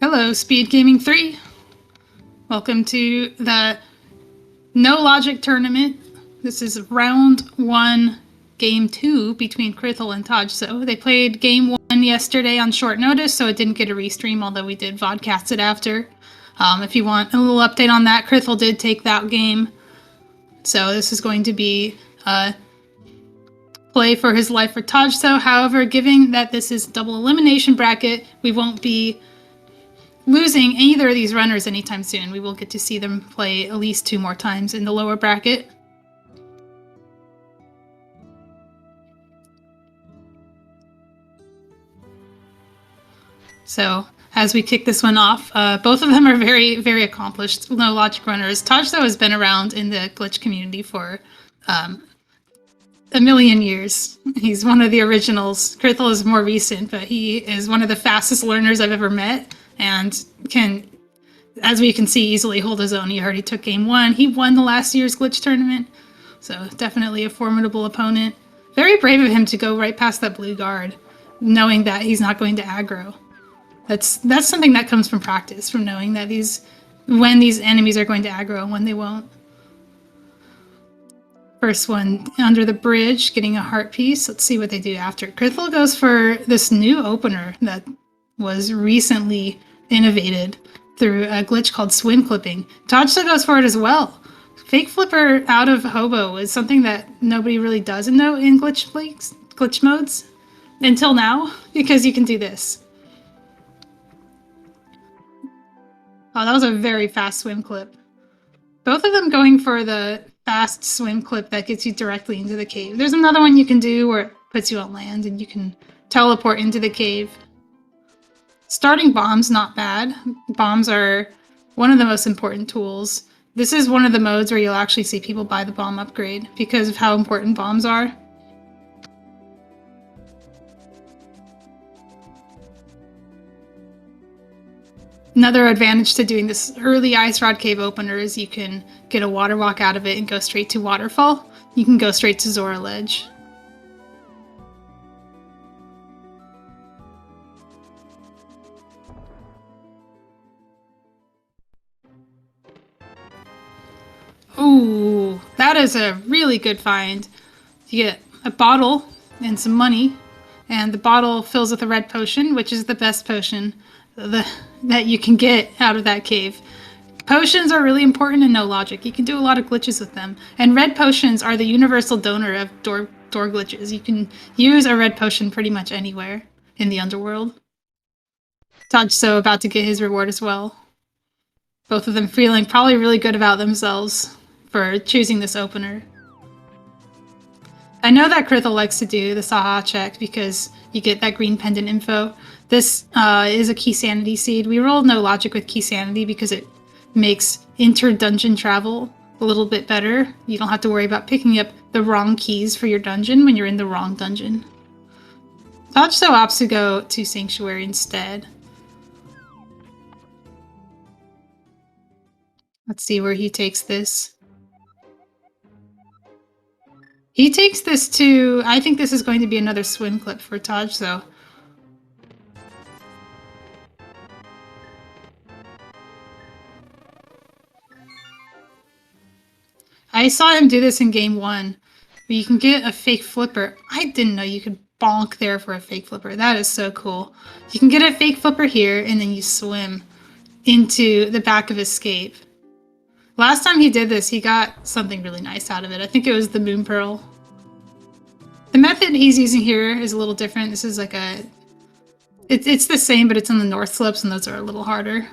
Hello, SpeedGaming 3. Welcome to the No Logic tournament. This is round 1, game 2 between Krithel and Tojso. They played game 1 yesterday on short notice, so it didn't get a restream, although we did vodcast it after. If you want a little update on that, Krithel did take that game. So this is going to be play for his life for Tojso. However, given that this is double elimination bracket, we won't be losing either of these runners anytime soon. We will get to see them play at least 2 more times in the lower bracket. So as we kick this one off, both of them are very, very accomplished no logic runners. Tojso has been around in the glitch community for a million years. He's one of the originals. Krithel is more recent, but he is one of the fastest learners I've ever met and can, as we can see, easily hold his own. He already took game 1. He won the last year's glitch tournament, so definitely a formidable opponent. Very brave of him to go right past that blue guard, knowing that he's not going to aggro. That's something that comes from practice, from knowing that when these enemies are going to aggro and when they won't. First one under the bridge, getting a heart piece. Let's see what they do after. Krithel goes for this new opener that was recently innovated through a glitch called swim clipping. Tojso goes for it as well. Fake flipper out of hobo is something that nobody really does in glitch modes until now, because you can do this. Oh, that was a very fast swim clip. Both of them going for the fast swim clip that gets you directly into the cave. There's another one you can do where it puts you on land and you can teleport into the cave. Starting bombs, not bad. Bombs are one of the most important tools. This is one of the modes where you'll actually see people buy the bomb upgrade because of how important bombs are. Another advantage to doing this early Ice Rod Cave opener is you can get a water walk out of it and go straight to Waterfall. You can go straight to Zora Ledge. Ooh, that is a really good find. You get a bottle and some money, and the bottle fills with a red potion, which is the best potion that you can get out of that cave. Potions are really important in no logic. You can do a lot of glitches with them, and red potions are the universal donor of door glitches. You can use a red potion pretty much anywhere in the underworld. Tojso about to get his reward as well. Both of them feeling probably really good about themselves for choosing this opener. I know that Krithel likes to do the Saha check because you get that green pendant info. This is a key sanity seed. We rolled no logic with key sanity because it makes inter-dungeon travel a little bit better. You don't have to worry about picking up the wrong keys for your dungeon when you're in the wrong dungeon. Tojso opts to go to Sanctuary instead. Let's see where he takes this. He takes this to... I think this is going to be another swim clip for Tojso. I saw him do this in game 1. But you can get a fake flipper. I didn't know you could bonk there for a fake flipper. That is so cool. You can get a fake flipper here, and then you swim into the back of Escape. Last time he did this, he got something really nice out of it. I think it was the Moon Pearl. The method he's using here is a little different. This is like a... It's the same, but it's on the north slopes, and those are a little harder.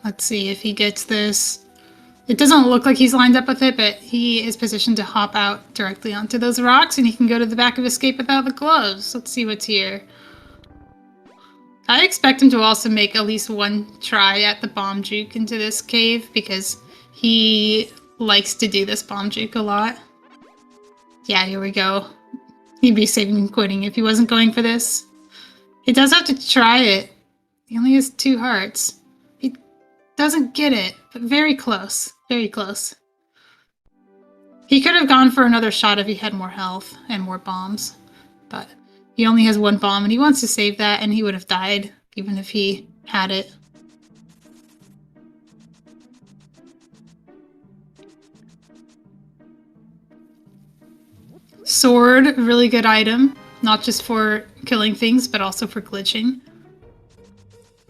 Let's see if he gets this. It doesn't look like he's lined up with it, but he is positioned to hop out directly onto those rocks, and he can go to the back of Escape without the gloves. Let's see what's here. I expect him to also make at least one try at the bomb juke into this cave, because he likes to do this bomb juke a lot. Yeah, here we go. He'd be saving and quitting if he wasn't going for this. He does have to try it. He only has 2 hearts. Doesn't get it, but very close. Very close. He could have gone for another shot if he had more health and more bombs, but he only has one bomb and he wants to save that, and he would have died even if he had it. Sword, really good item, not just for killing things, but also for glitching.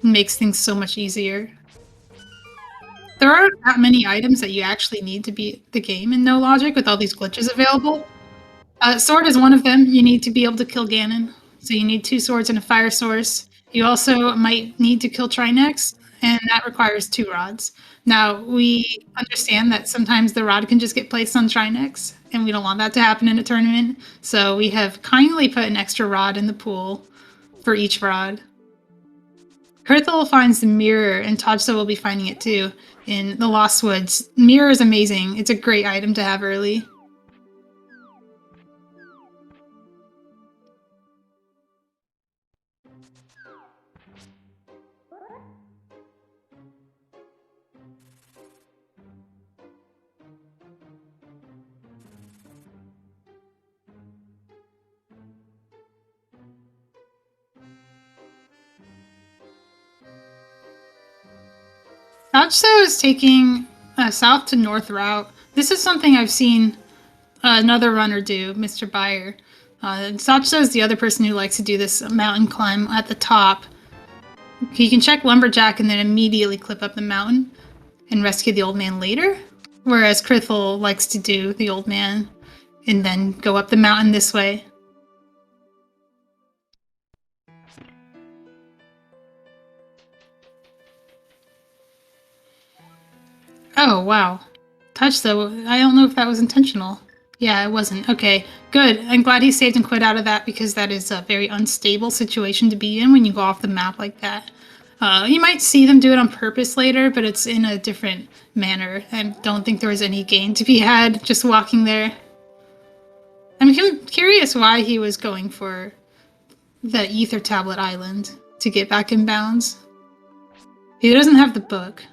Makes things so much easier. There aren't that many items that you actually need to beat the game in No Logic with all these glitches available. Sword is one of them. You need to be able to kill Ganon. So you need 2 swords and a fire source. You also might need to kill Trinex, and that requires 2 rods. Now, we understand that sometimes the rod can just get placed on Trinex, and we don't want that to happen in a tournament. So we have kindly put an extra rod in the pool for each rod. Krithel finds the mirror, and Tojso will be finding it too in the Lost Woods. Mirror is amazing. It's a great item to have early. Tojso is taking a south to north route. This is something I've seen another runner do, Mr. Byer. Tojso is the other person who likes to do this mountain climb at the top. You can check Lumberjack and then immediately clip up the mountain and rescue the old man later. Whereas Krithel likes to do the old man and then go up the mountain this way. Oh, wow. Tojso, I don't know if that was intentional. Yeah, it wasn't. Okay, good. I'm glad he saved and quit out of that, because that is a very unstable situation to be in when you go off the map like that. You might see them do it on purpose later, but it's in a different manner. I don't think there was any gain to be had just walking there. I'm curious why he was going for the Ether Tablet Island to get back in bounds. He doesn't have the book.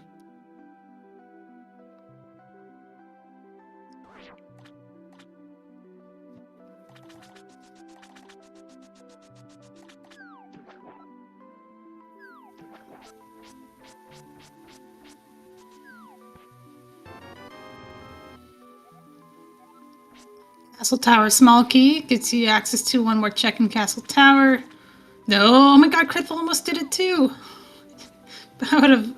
Castle Tower small key gets you access to one more check in Castle Tower. No, oh my god, Krithel almost did it too. That would have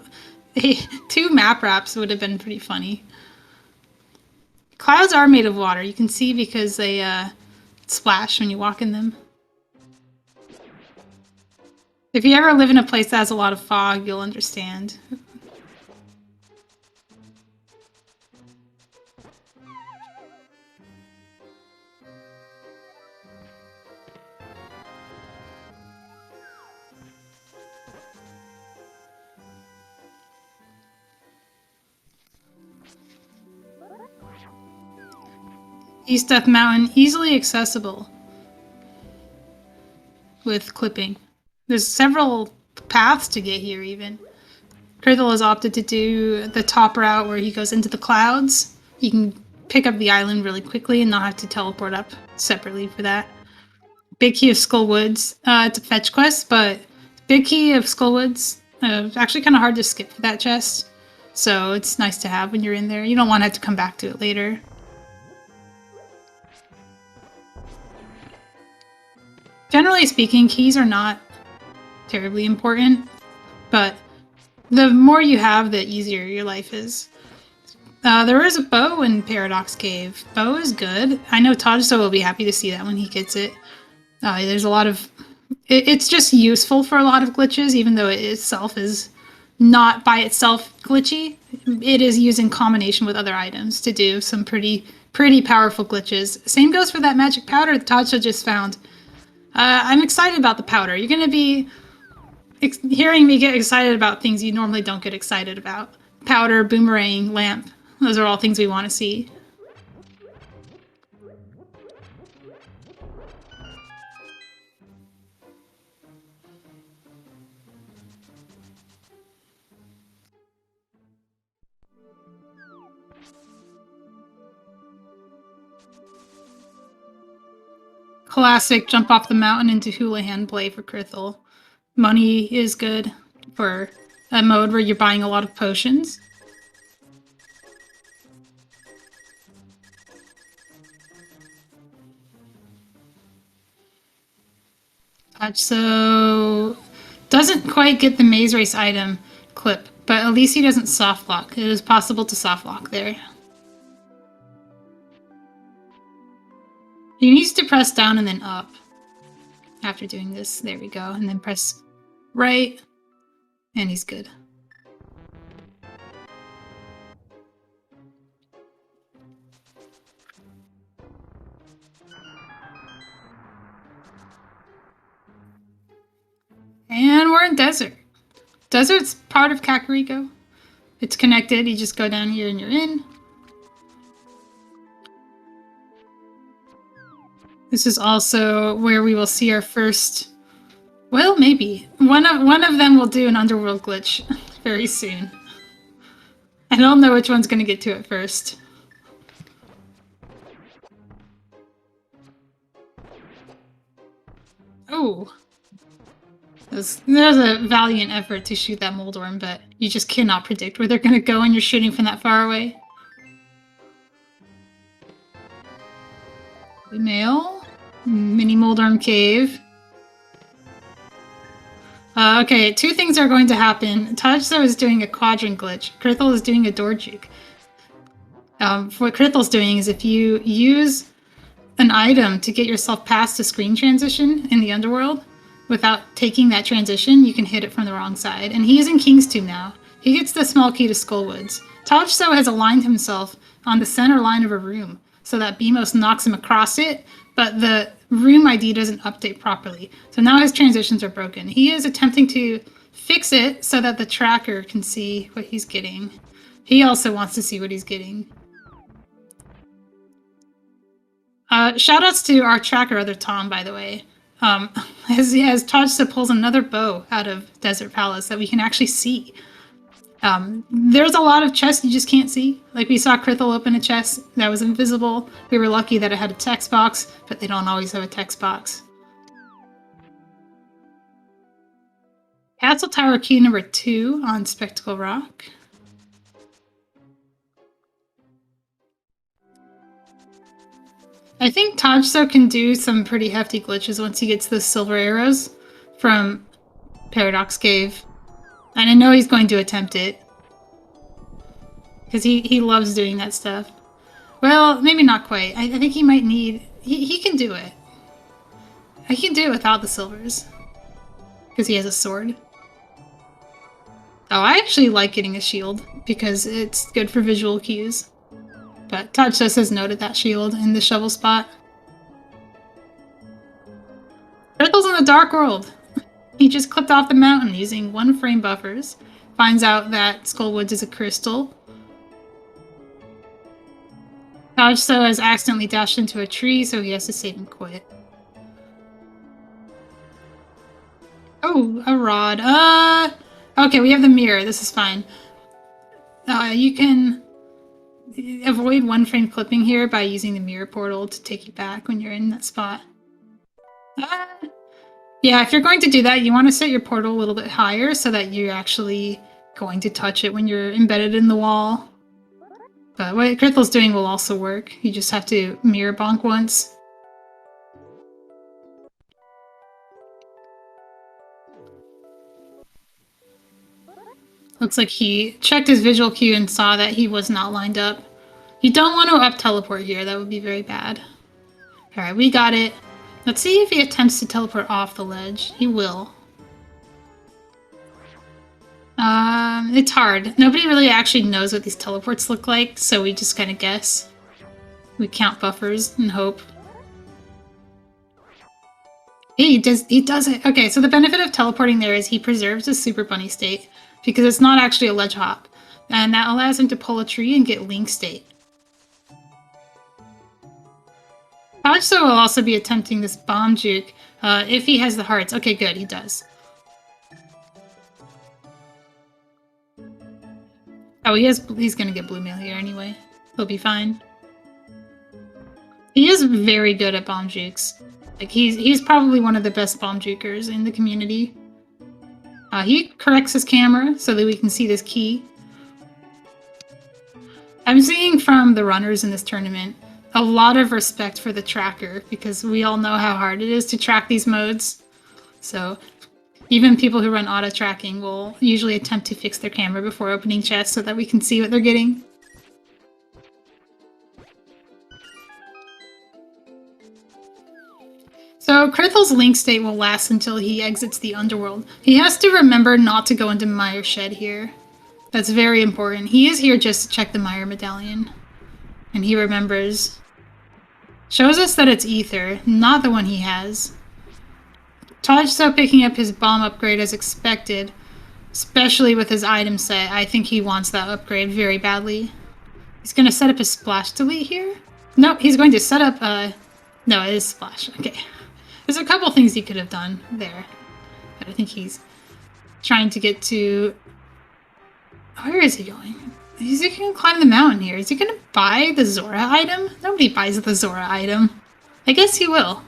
2 map wraps would have been pretty funny. Clouds are made of water. You can see because they splash when you walk in them. If you ever live in a place that has a lot of fog, you'll understand. East Death Mountain, easily accessible with clipping. There's several paths to get here even. Krithel has opted to do the top route where he goes into the clouds. You can pick up the island really quickly and not have to teleport up separately for that. Big Key of Skullwoods. It's a fetch quest, but Big Key of Skullwoods, actually kind of hard to skip for that chest. So it's nice to have when you're in there. You don't want to have to come back to it later. Generally speaking, keys are not terribly important, but the more you have, the easier your life is. There is a bow in Paradox Cave. Bow is good. I know Tojso will be happy to see that when he gets it. There's a lot of... It's just useful for a lot of glitches, even though it itself is not by itself glitchy. It is used in combination with other items to do some pretty powerful glitches. Same goes for that magic powder that Tojso just found. I'm excited about the powder. You're going to be hearing me get excited about things you normally don't get excited about. Powder, boomerang, lamp. Those are all things we want to see. Classic jump off the mountain into Houlihan play for Krithel. Money is good for a mode where you're buying a lot of potions. So doesn't quite get the maze race item clip, but at least he doesn't soft lock. It is possible to soft lock there. He needs to press down and then up after doing this. There we go. And then press right, and he's good. And we're in desert. Desert's part of Kakariko. It's connected. You just go down here and you're in. This is also where we will see our first... Well, maybe. One of them will do an underworld glitch very soon. I don't know which one's going to get to it first. Oh. There's a valiant effort to shoot that Moldorm, but you just cannot predict where they're going to go when you're shooting from that far away. Mail. Mini Moldorm Cave. Okay, two things are going to happen. Tojso is doing a quadrant glitch. Krithel is doing a door juke. What Krithel's doing is if you use an item to get yourself past a screen transition in the underworld, without taking that transition, you can hit it from the wrong side. And he is in King's Tomb now. He gets the small key to Skullwoods. Tojso has aligned himself on the center line of a room so that Beamos knocks him across it, but the room ID doesn't update properly. So now his transitions are broken. He is attempting to fix it so that the tracker can see what he's getting. He also wants to see what he's getting. Shoutouts to our tracker, Other Tom, by the way. As Tojso pulls another bow out of Desert Palace that we can actually see. There's a lot of chests you just can't see. Like we saw Krithel open a chest that was invisible. We were lucky that it had a text box, but they don't always have a text box. Castle Tower key number 2 on Spectacle Rock. I think Tojso can do some pretty hefty glitches once he gets the silver arrows from Paradox Cave. And I know he's going to attempt it. Because he loves doing that stuff. Well, maybe not quite. I think he might need... He can do it. He can do it without the silvers. Because he has a sword. Oh, I actually like getting a shield. Because it's good for visual cues. But Tojso says no to that shield in the shovel spot. Krithel's in the Dark World. He just clipped off the mountain using 1 frame buffers. Finds out that Skullwoods is a crystal. Tojso has accidentally dashed into a tree, so he has to save and quit. Oh, a rod. Okay, we have the mirror. This is fine. You can avoid 1 frame clipping here by using the mirror portal to take you back when you're in that spot. Yeah, if you're going to do that, you want to set your portal a little bit higher so that you're actually going to touch it when you're embedded in the wall. But what Krithel's doing will also work. You just have to mirror bonk once. Looks like he checked his visual cue and saw that he was not lined up. You don't want to up teleport here, that would be very bad. Alright, we got it. Let's see if he attempts to teleport off the ledge. He will. It's hard. Nobody really actually knows what these teleports look like, so we just kind of guess. We count buffers and hope. He does it. Okay, so the benefit of teleporting there is he preserves his Super Bunny state, because it's not actually a ledge hop. And that allows him to pull a tree and get Link state. Tojso will also be attempting this bomb juke if he has the hearts. Okay, good, he does. Oh, he's gonna get blue mail here anyway. He'll be fine. He is very good at bomb jukes. Like he's probably one of the best bomb jukers in the community. He corrects his camera so that we can see this key. I'm seeing from the runners in this tournament a lot of respect for the tracker because we all know how hard it is to track these modes. So even people who run auto tracking will usually attempt to fix their camera before opening chests so that we can see what they're getting. So Krithel's link state will last until he exits the underworld. He has to remember not to go into Mire Shed here. That's very important. He is here just to check the Mire medallion. And he remembers. Shows us that it's Ether, not the one he has. Tojso picking up his bomb upgrade as expected, especially with his item set. I think he wants that upgrade very badly. He's going to set up his splash delete here? No, he's going to set up no, it is splash. Okay. There's a couple things he could have done there. But I think he's trying to get to... Where is he going? Is he going to climb the mountain here? Is he going to buy the Zora item? Nobody buys the Zora item. I guess he will.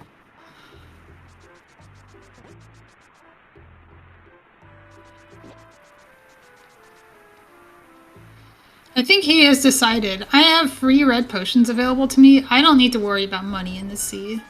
I think he has decided. I have free red potions available to me. I don't need to worry about money in this sea.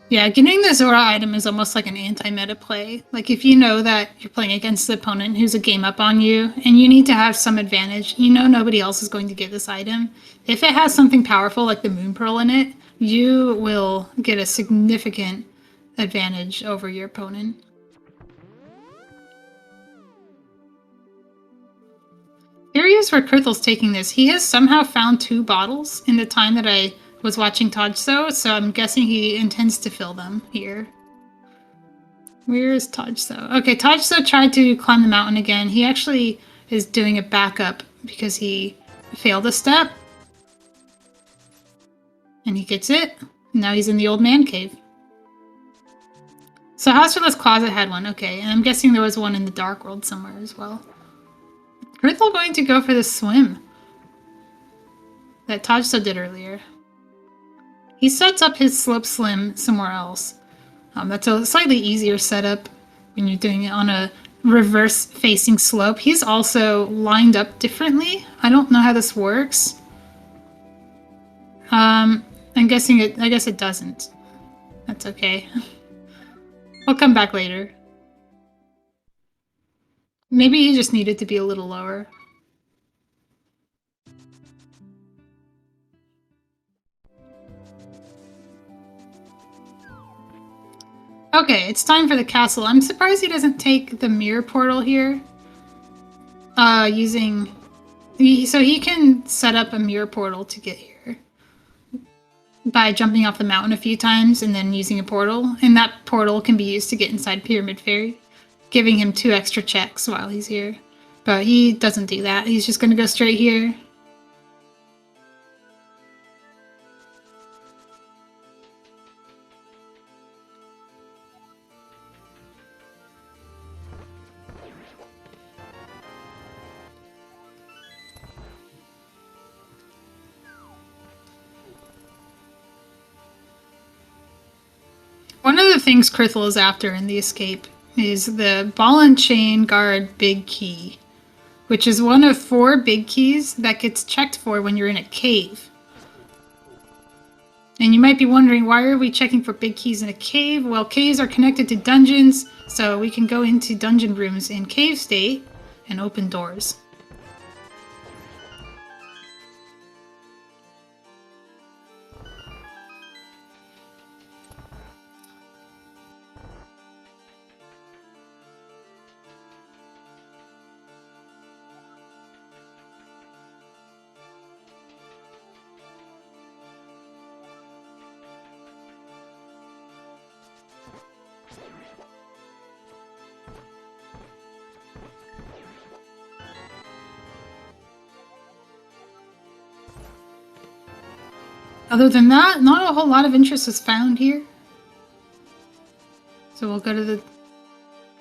Yeah, getting the Zora item is almost like an anti-meta play. Like, if you know that you're playing against the opponent who's a game up on you, and you need to have some advantage, you know nobody else is going to get this item. If it has something powerful like the Moon Pearl in it, you will get a significant advantage over your opponent. Curious where Krithel's taking this. He has somehow found 2 bottles in the time that I was watching Tojso, so I'm guessing he intends to fill them here. Where is Tojso? Okay, Tojso tried to climb the mountain again. He actually is doing a backup because he failed a step. And he gets it. Now he's in the old man cave. So House for Less Closet had one. Okay, and I'm guessing there was one in the Dark World somewhere as well. Krithel going to go for the swim that Tojso did earlier. He sets up his slope slim somewhere else. That's a slightly easier setup when you're doing it on a reverse facing slope. He's also lined up differently. I don't know how this works. I'm guessing it, I guess it doesn't. That's okay. We'll come back later. Maybe he just needed to be a little lower. Okay, it's time for the castle. I'm surprised he doesn't take the mirror portal here. So he can set up a mirror portal to get here by jumping off the mountain a few times and then using a portal. And that portal can be used to get inside Pyramid Fairy, giving him 2 extra checks while he's here. But he doesn't do that. He's just going to go straight here. One of the things Krithel is after in the escape is the ball and chain guard big key, which is one of 4 big keys that gets checked for when you're in a cave. And you might be wondering, why are we checking for big keys in a cave? Well, caves are connected to dungeons, so we can go into dungeon rooms in cave state and open doors. Other than that, not a whole lot of interest was found here. So we'll go to the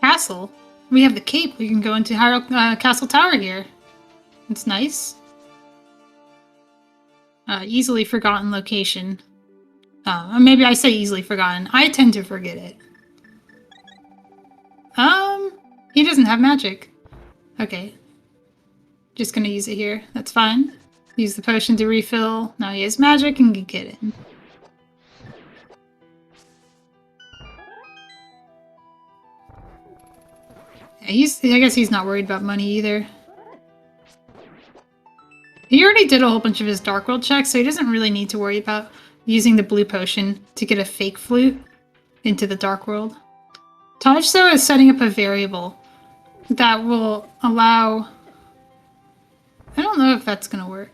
castle. We have the cape. We can go into Castle Tower here. It's nice. Easily forgotten location. Maybe I say easily forgotten. I tend to forget it. He doesn't have magic. Okay. Just gonna use it here. That's fine. Use the potion to refill. Now he has magic and can get it. Yeah, I guess he's not worried about money either. He already did a whole bunch of his Dark World checks, so he doesn't really need to worry about using the blue potion to get a fake flute into the Dark World. Tojso is setting up a variable that will allow... I don't know if that's going to work.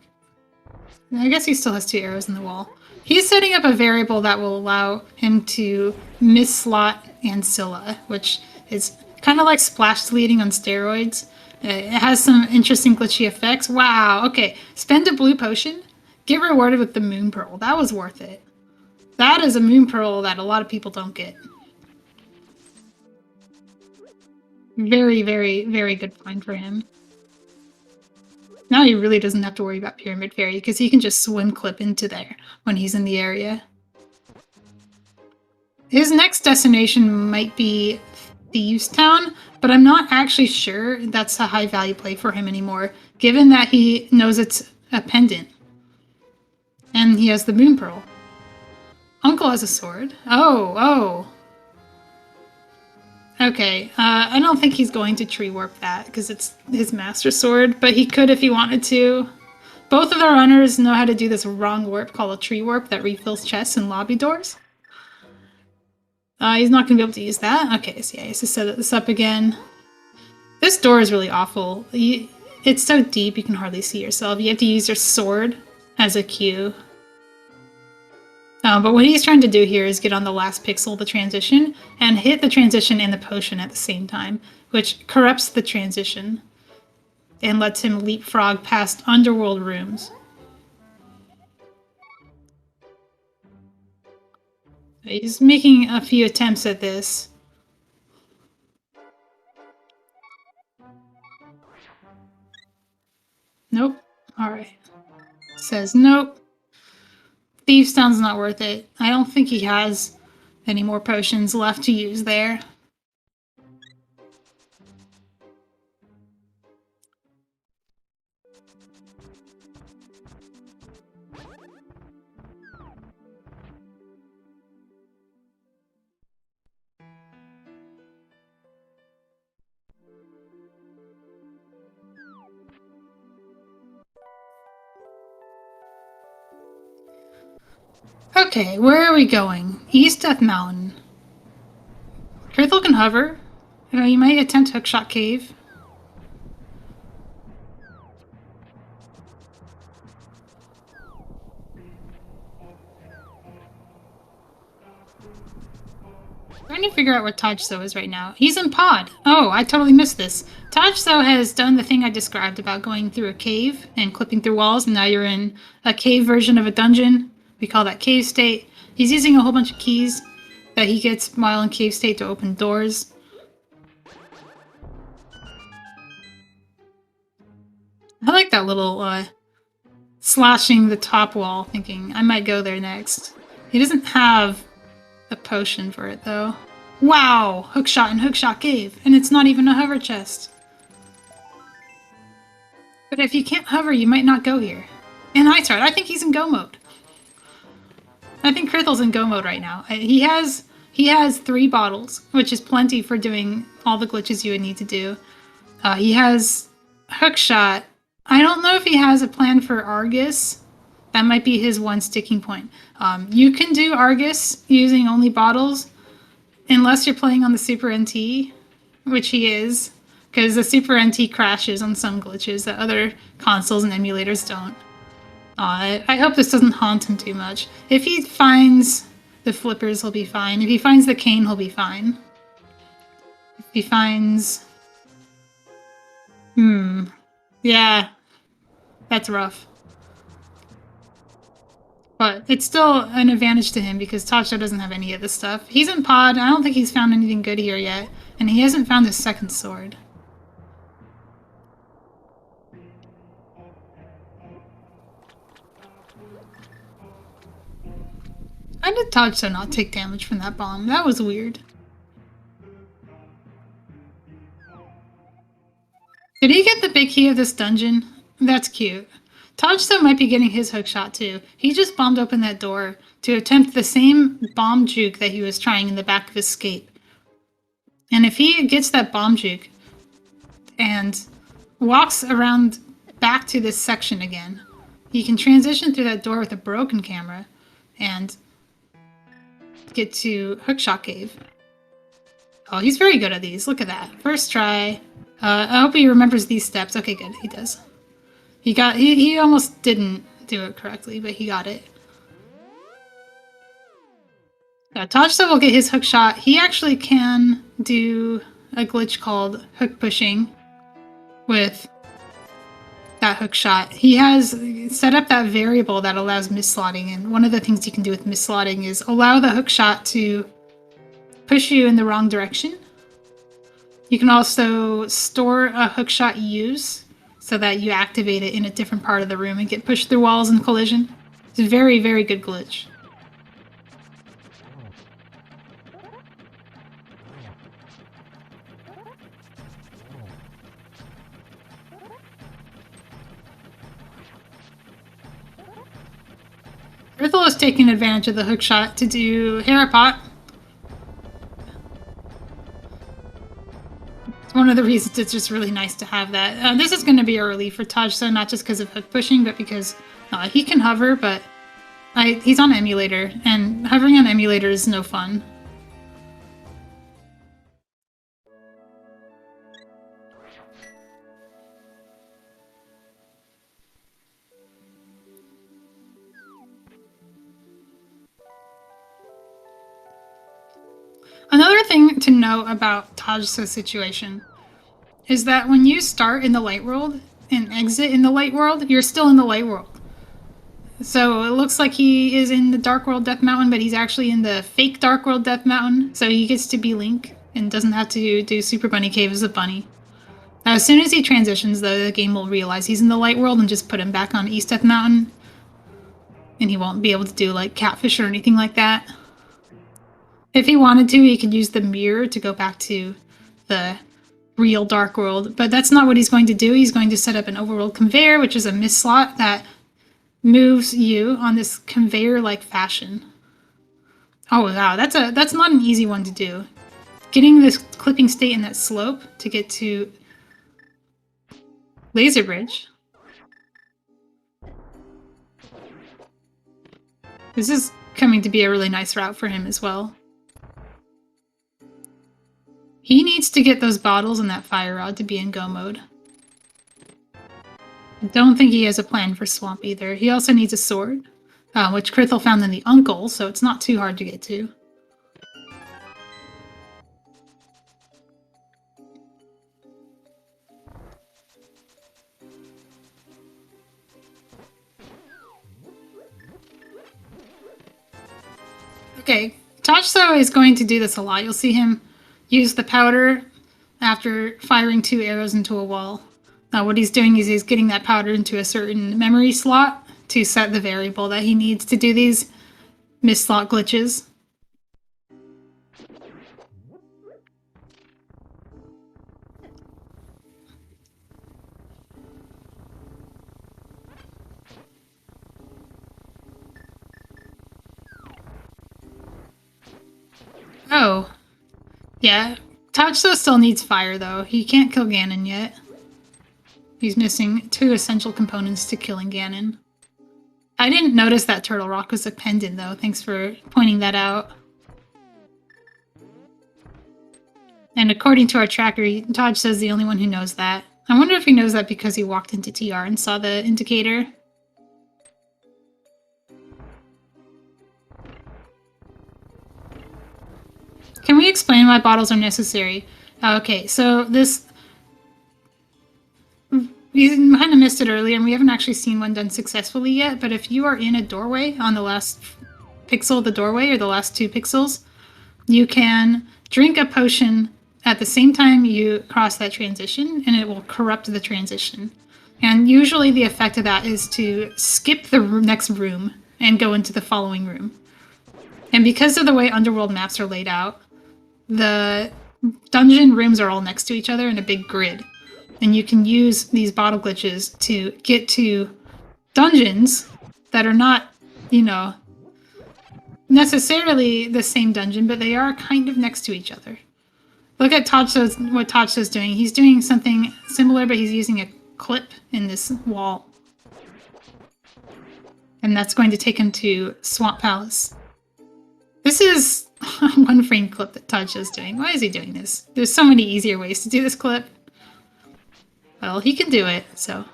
I guess he still has 2 arrows in the wall. He's setting up a variable that will allow him to miss slot Ancilla, which is kind of like splash sleeting on steroids. It has some interesting glitchy effects. Wow, okay. Spend a blue potion, get rewarded with the Moon Pearl. That was worth it. That is a Moon Pearl that a lot of people don't get. Very, very, very good find for him. Now he really doesn't have to worry about Pyramid Fairy because he can just swim clip into there when he's in the area. His next destination might be Thieves Town, but I'm not actually sure that's a high value play for him anymore, given that he knows it's a pendant. And he has the Moon Pearl. Uncle has a sword. Oh. Okay, I don't think he's going to tree warp that, because it's his master sword, but he could if he wanted to. Both of the runners know how to do this wrong warp called a tree warp that refills chests and lobby doors. He's not going to be able to use that. Okay, so yeah, he has to set this up again. This door is really awful. It's so deep you can hardly see yourself. You have to use your sword as a cue. But what he's trying to do here is get on the last pixel of the transition and hit the transition and the potion at the same time, which corrupts the transition and lets him leapfrog past underworld rooms. He's making a few attempts at this. Nope. Alright. Says nope. Thieves Town's not worth it. I don't think he has any more potions left to use there. Okay, where are we going? East Death Mountain. Krithel can hover. You might attempt Hookshot Cave. Trying to figure out where Tojso is right now. He's in Pod. Oh, I totally missed this. Tojso has done the thing I described about going through a cave and clipping through walls, and now you're in a cave version of a dungeon. We call that cave state. He's using a whole bunch of keys that he gets while in cave state to open doors. I like that little slashing the top wall, thinking I might go there next. He doesn't have a potion for it though. Wow! Hookshot and Hookshot Cave, and it's not even a hover chest. But if you can't hover, you might not go here. And I think he's in go mode. I think Krithel's in go mode right now. He has 3 bottles, which is plenty for doing all the glitches you would need to do. He has Hookshot. I don't know if he has a plan for Argus. That might be his one sticking point. You can do Argus using only bottles, unless you're playing on the Super NT, which he is, because the Super NT crashes on some glitches that other consoles and emulators don't. I hope this doesn't haunt him too much. If he finds the flippers, he'll be fine. If he finds the cane, he'll be fine. If he finds... Yeah. That's rough. But it's still an advantage to him because Tojso doesn't have any of this stuff. He's in pod. I don't think he's found anything good here yet. And he hasn't found his second sword. How did Tojso not take damage from that bomb? That was weird. Did he get the big key of this dungeon? That's cute. Tojso might be getting his hookshot too. He just bombed open that door to attempt the same bomb juke that he was trying in the back of Escape. And if he gets that bomb juke and walks around back to this section again, he can transition through that door with a broken camera and get to Hookshot Cave. Oh, he's very good at these. Look at that. First try. I hope he remembers these steps. Okay, good. He does. He almost didn't do it correctly, but he got it. Tojso will get his hook shot. He actually can do a glitch called hook pushing with that hook shot. He has set up that variable that allows misslotting, and one of the things you can do with misslotting is allow the hook shot to push you in the wrong direction. You can also store a hook shot use so that you activate it in a different part of the room and get pushed through walls and collision. It's a very, very good glitch. Krithel is taking advantage of the hook shot to do Harapot. It's one of the reasons it's just really nice to have that. This is going to be a relief for Tojso, not just because of hook pushing, but because he can hover, but he's on emulator, and hovering on emulator is no fun. Another thing to know about Tojso's situation is that when you start in the light world and exit in the light world, you're still in the light world. So it looks like he is in the Dark World Death Mountain, but he's actually in the fake Dark World Death Mountain, so he gets to be Link and doesn't have to do Super Bunny Cave as a bunny. Now, as soon as he transitions, though, the game will realize he's in the light world and just put him back on East Death Mountain, and he won't be able to do like Catfish or anything like that. If he wanted to, he could use the mirror to go back to the real Dark World, but that's not what he's going to do. He's going to set up an overworld conveyor, which is a misslot that moves you on this conveyor-like fashion. Oh wow, that's not an easy one to do. Getting this clipping state in that slope to get to Laser Bridge. This is coming to be a really nice route for him as well. He needs to get those bottles and that fire rod to be in go mode. I don't think he has a plan for Swamp either. He also needs a sword, which Krithel found in the Uncle, so it's not too hard to get to. Okay, Tojso is going to do this a lot. You'll see him use the powder after firing 2 arrows into a wall. What he's doing is he's getting that powder into a certain memory slot to set the variable that he needs to do these misslot glitches. Oh. Yeah, Tojso still needs fire, though. He can't kill Ganon yet. He's missing 2 essential components to killing Ganon. I didn't notice that Turtle Rock was a pendant, though. Thanks for pointing that out. And according to our tracker, Tojso's the only one who knows that. I wonder if he knows that because he walked into TR and saw the indicator. Can we explain why bottles are necessary? Okay, so this We kind of missed it earlier, and we haven't actually seen one done successfully yet, but if you are in a doorway on the last pixel of the doorway, or the last 2 pixels, you can drink a potion at the same time you cross that transition, and it will corrupt the transition. And usually the effect of that is to skip the next room and go into the following room. And because of the way Underworld maps are laid out, the dungeon rooms are all next to each other in a big grid. And you can use these bottle glitches to get to dungeons that are not, you know, necessarily the same dungeon, but they are kind of next to each other. Look at what Tojso's doing. He's doing something similar, but he's using a clip in this wall. And that's going to take him to Swamp Palace. This is a 1-frame clip that Tojso's doing. Why is he doing this? There's so many easier ways to do this clip. Well, he can do it, so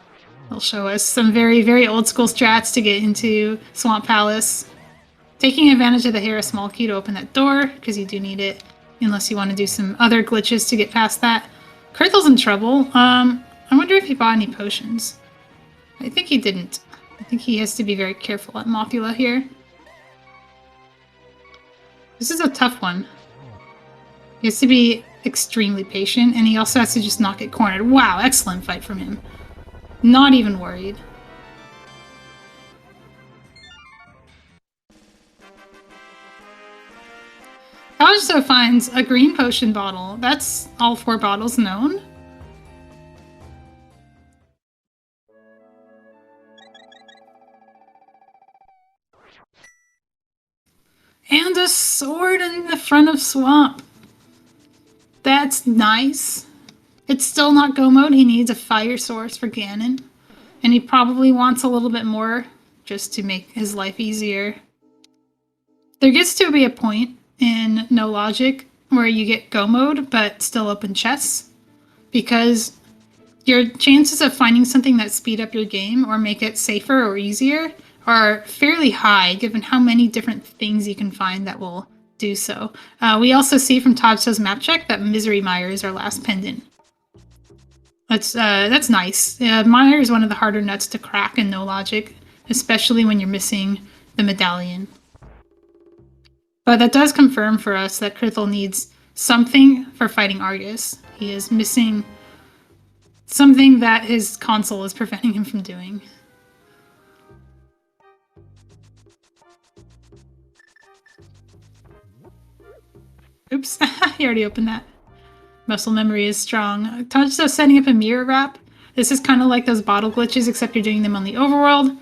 he'll show us some very, very old school strats to get into Swamp Palace. Taking advantage of the Hera small key to open that door, because you do need it, unless you want to do some other glitches to get past that. Krithel's in trouble. I wonder if he bought any potions. I think he didn't. I think he has to be very careful at Mothula here. This is a tough one. He has to be extremely patient, and he also has to just not get cornered. Wow, excellent fight from him. Not even worried. Tojso finds a green potion bottle. That's all 4 bottles known. And a sword in the front of Swamp. That's nice. It's still not go mode. He needs a fire source for Ganon. And he probably wants a little bit more just to make his life easier. There gets to be a point in No Logic where you get go mode but still open chests, because your chances of finding something that speed up your game or make it safer or easier are fairly high given how many different things you can find that will do so. We also see from Tojso's map check that Misery Mire is our last pendant. That's nice. Mire is one of the harder nuts to crack in No Logic, especially when you're missing the medallion. But that does confirm for us that Krithel needs something for fighting Argus. He is missing something that his console is preventing him from doing. Oops, he already opened that. Muscle memory is strong. Tojso's setting up a mirror wrap. This is kind of like those bottle glitches, except you're doing them on the overworld.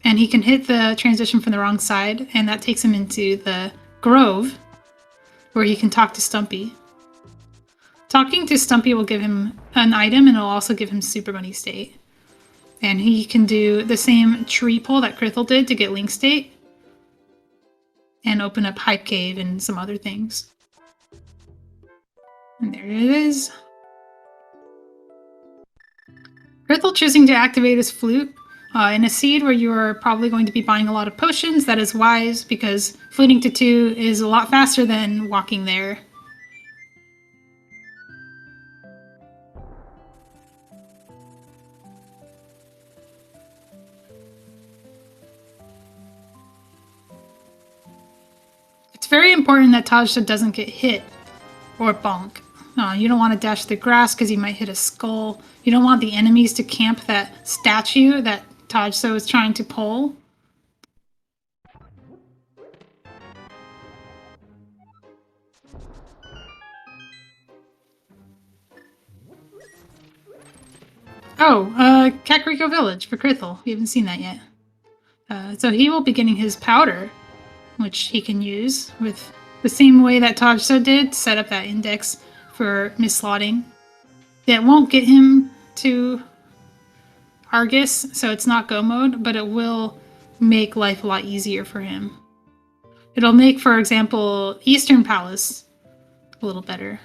And he can hit the transition from the wrong side, and that takes him into the Grove, where he can talk to Stumpy. Talking to Stumpy will give him an item, and it'll also give him Super Money State. And he can do the same tree pull that Krithel did to get Link State, and open up Hype Cave and some other things. And there it is. Krithel choosing to activate his flute. In a seed where you are probably going to be buying a lot of potions, that is wise, because fluting to 2 is a lot faster than walking there. It's very important that Tojso doesn't get hit or bonk. You don't want to dash the grass because you might hit a skull. You don't want the enemies to camp that statue that Tojso is trying to pull. Oh, Kakariko Village for Krithel. We haven't seen that yet. So he will be getting his powder, which he can use with the same way that Tojso did, set up that index for mislotting. That won't get him to Argus, so it's not go mode, but it will make life a lot easier for him. It'll make, for example, Eastern Palace a little better.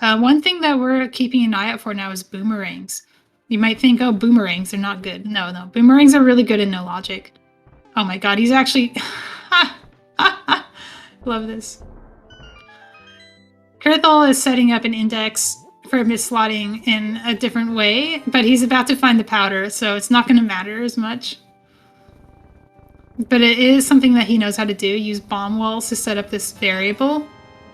One thing that we're keeping an eye out for now is boomerangs. You might think, oh, boomerangs are not good. No, boomerangs are really good in No Logic. Oh my god, he's actually... Love this. Krithel is setting up an index for mislotting in a different way, but he's about to find the powder, so it's not going to matter as much. But it is something that he knows how to do, use bomb walls to set up this variable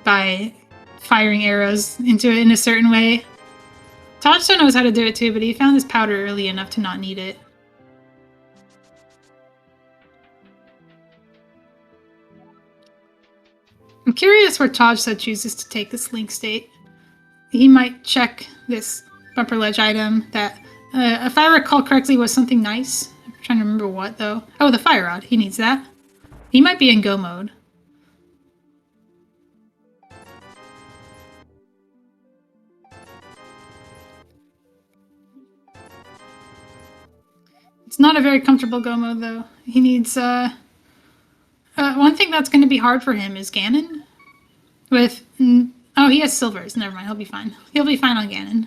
by firing arrows into it in a certain way. Tojso knows how to do it too, but he found his powder early enough to not need it. I'm curious where Tojso chooses to take this link state. He might check this bumper ledge item that, if I recall correctly, was something nice. I'm trying to remember what, though. Oh, the fire rod. He needs that. He might be in go mode. It's not a very comfortable go mode, though. He needs, one thing that's going to be hard for him is Ganon. With... Oh, he has silvers. Never mind, he'll be fine. He'll be fine on Ganon.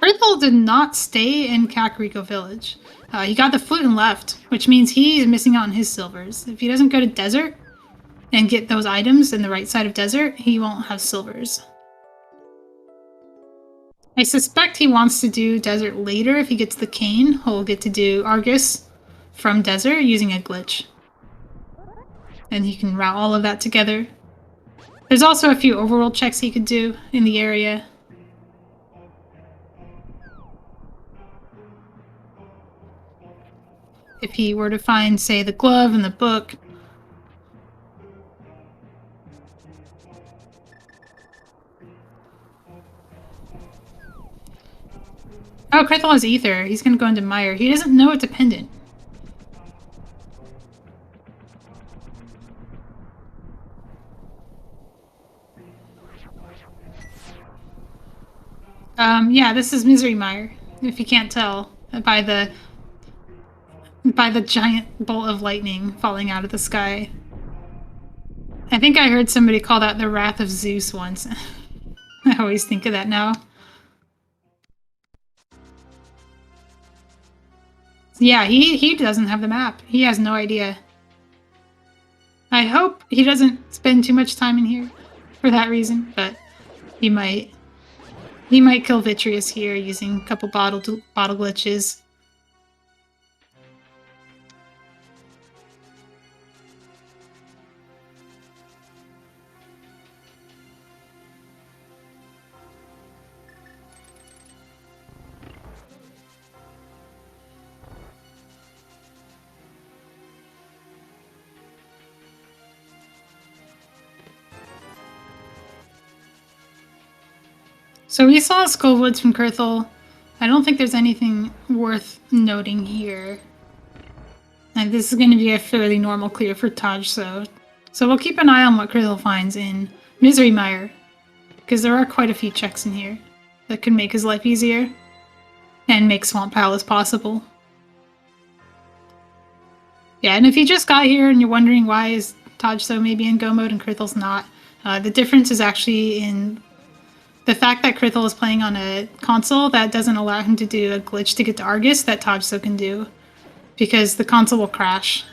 Krithel did not stay in Kakariko Village. He got the flute and left, which means he is missing out on his silvers. If he doesn't go to Desert and get those items in the right side of Desert, he won't have silvers. I suspect he wants to do Desert later. If he gets the cane, he'll get to do Argus from Desert using a glitch. And he can route all of that together. There's also a few overworld checks he could do in the area. If he were to find, say, the glove and the book. Oh, Krithel has Ether. He's going to go into Mire. He doesn't know it's a pendant. Yeah, this is Misery Mire, if you can't tell by the giant bolt of lightning falling out of the sky. I think I heard somebody call that the Wrath of Zeus once. I always think of that now. Yeah, he doesn't have the map. He has no idea. I hope he doesn't spend too much time in here for that reason, but he might. He might kill Vitreous here using a couple bottle glitches. So we saw Skullwoods from Krithel. I don't think there's anything worth noting here. And this is going to be a fairly normal clear for Tojso. So we'll keep an eye on what Krithel finds in Misery Mire, because there are quite a few checks in here that could make his life easier and make Swamp Palace possible. Yeah, and if you just got here and you're wondering why is Tojso maybe in go mode and Krithel's not, the difference is actually in the fact that Krithel is playing on a console that doesn't allow him to do a glitch to get to Argus that Tojso can do, because the console will crash.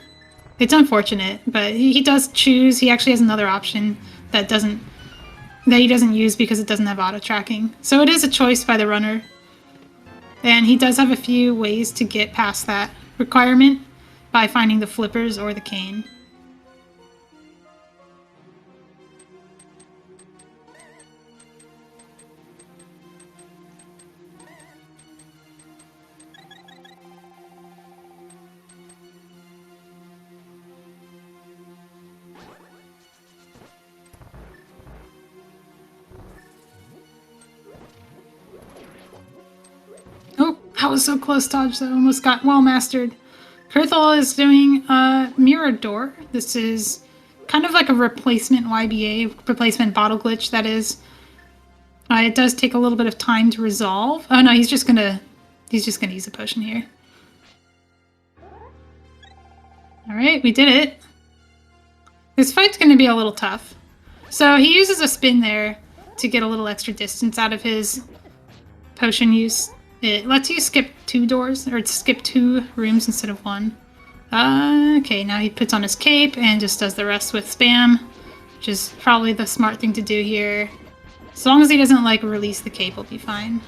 It's unfortunate, but he does choose. He actually has another option that he doesn't use because it doesn't have auto tracking. So it is a choice by the runner, and he does have a few ways to get past that requirement by finding the flippers or the cane. That was so close, Tojso. Almost got well mastered. Krithel is doing a mirror door. This is kind of like a replacement YBA, replacement bottle glitch, that is. It does take a little bit of time to resolve. Oh no, he's just gonna use a potion here. Alright, we did it. This fight's gonna be a little tough. So he uses a spin there to get a little extra distance out of his potion use. It lets you skip 2 doors, or skip 2 rooms instead of 1. Okay, now he puts on his cape and just does the rest with spam. which is probably the smart thing to do here. As long as he doesn't, like, release the cape, we'll be fine.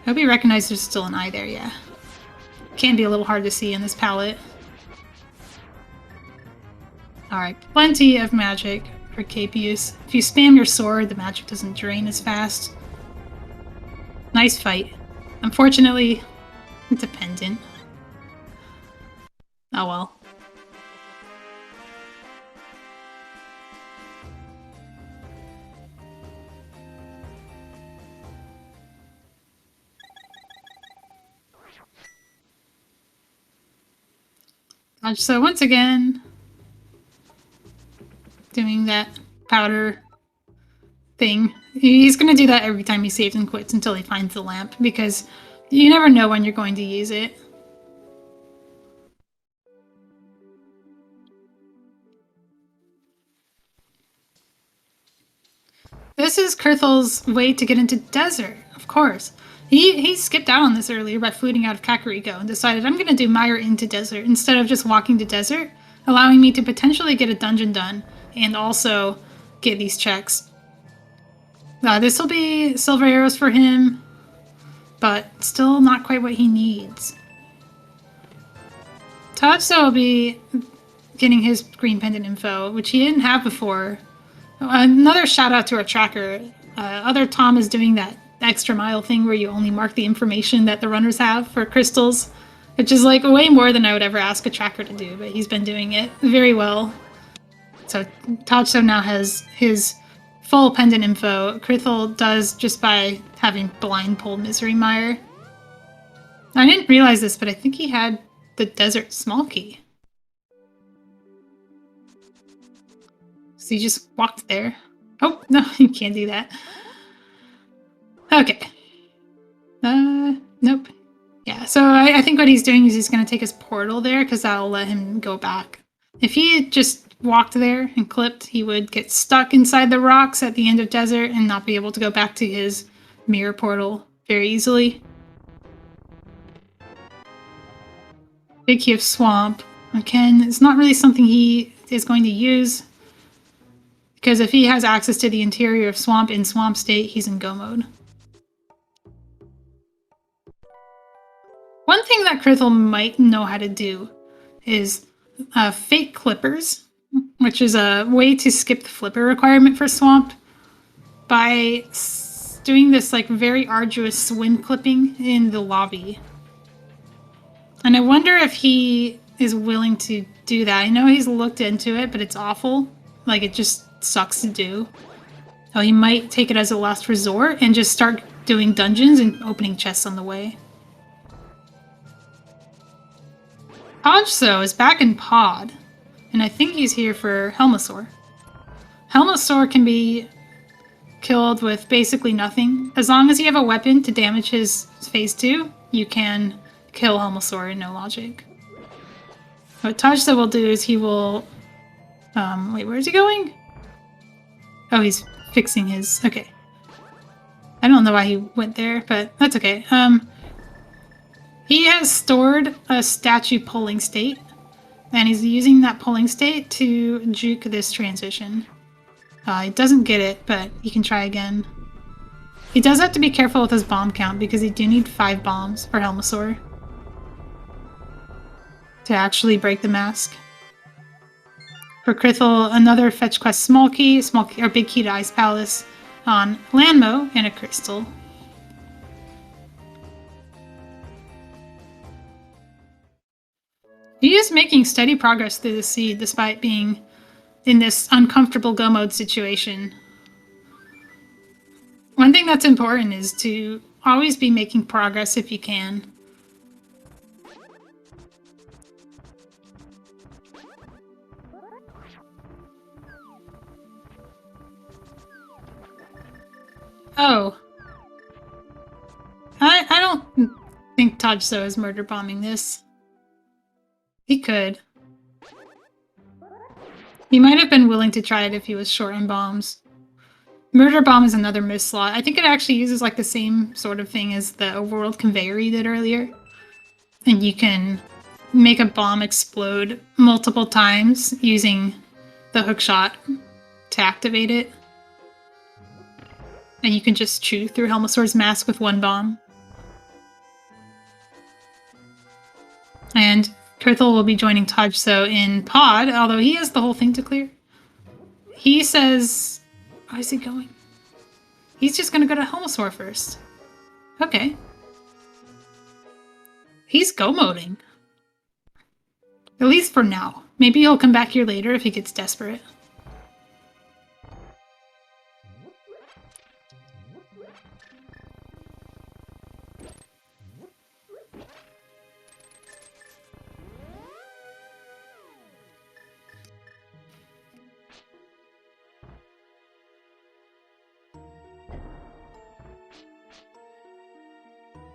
I hope he recognizes there's still an eye there, yeah. Can be a little hard to see in this palette. Alright, plenty of magic for cape use. If you spam your sword, the magic doesn't drain as fast. Nice fight. Unfortunately, dependent. Oh well. So once again, doing that powder thing. He's going to do that every time he saves and quits until he finds the lamp, because you never know when you're going to use it. This is Krithel's way to get into desert, of course. He skipped out on this earlier by fluting out of Kakariko and decided, I'm going to do Mire into desert instead of just walking to desert, allowing me to potentially get a dungeon done and also get these checks. This will be silver arrows for him, but still not quite what he needs. Tojso will be getting his green pendant info, which he didn't have before. Another shout out to our tracker. Other Tom is doing that extra mile thing where you only mark the information that the runners have for crystals, which is like way more than I would ever ask a tracker to do, but he's been doing it very well. So Tojso now has his full pendant info. Krithel does just by having blind pulled Misery Mire. I didn't realize this, but I think he had the desert small key. So he just walked there. Oh, no, you can't do that. Okay. Nope. Yeah, so I think what he's doing is he's going to take his portal there, because that'll let him go back. If he had just walked there and clipped, he would get stuck inside the rocks at the end of desert and not be able to go back to his mirror portal very easily. Big Key of Swamp. Again, it's not really something he is going to use, because if he has access to the interior of Swamp in Swamp State, he's in go mode. One thing that Krithel might know how to do is fake clippers, which is a way to skip the flipper requirement for Swamp by doing this like very arduous swim clipping in the lobby. And I wonder if he is willing to do that. I know he's looked into it, but it's awful. Like, it just sucks to do. So he might take it as a last resort and just start doing dungeons and opening chests on the way. Tojso is back in Pod, and I think he's here for Helmasaur. Helmasaur can be killed with basically nothing. As long as you have a weapon to damage his phase 2, you can kill Helmasaur in no logic. What Tojso will do is he will... wait, where is he going? Oh, he's fixing his... Okay. I don't know why he went there, but that's okay. He has stored a statue pulling state, and he's using that pulling state to juke this transition. He doesn't get it, but he can try again. He does have to be careful with his bomb count, because you do need 5 bombs for Helmasaur to actually break the mask. For Krithel, another fetch quest small key or big key to Ice Palace on Landmo, and a crystal. He is making steady progress through the seed despite being in this uncomfortable go mode situation. One thing that's important is to always be making progress if you can. Oh. I don't think Tojso is murder bombing this. He could. He might have been willing to try it if he was short on bombs. Murder bomb is another miss slot. I think it actually uses like the same sort of thing as the overworld conveyor you did earlier. And you can make a bomb explode multiple times using the hook shot. to activate it. And you can just chew through Helmasaur's mask with one bomb. And Krithel will be joining Tojso in Pod, although he has the whole thing to clear. He says... Where is he going? He's just gonna go to Helmasaur first. Okay. He's go-moding. At least for now. Maybe he'll come back here later if he gets desperate.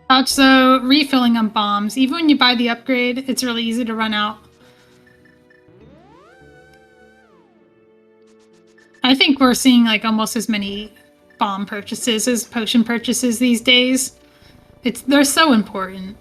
Also, refilling on bombs. Even when you buy the upgrade, it's really easy to run out. I think we're seeing like almost as many bomb purchases as potion purchases these days. They're so important.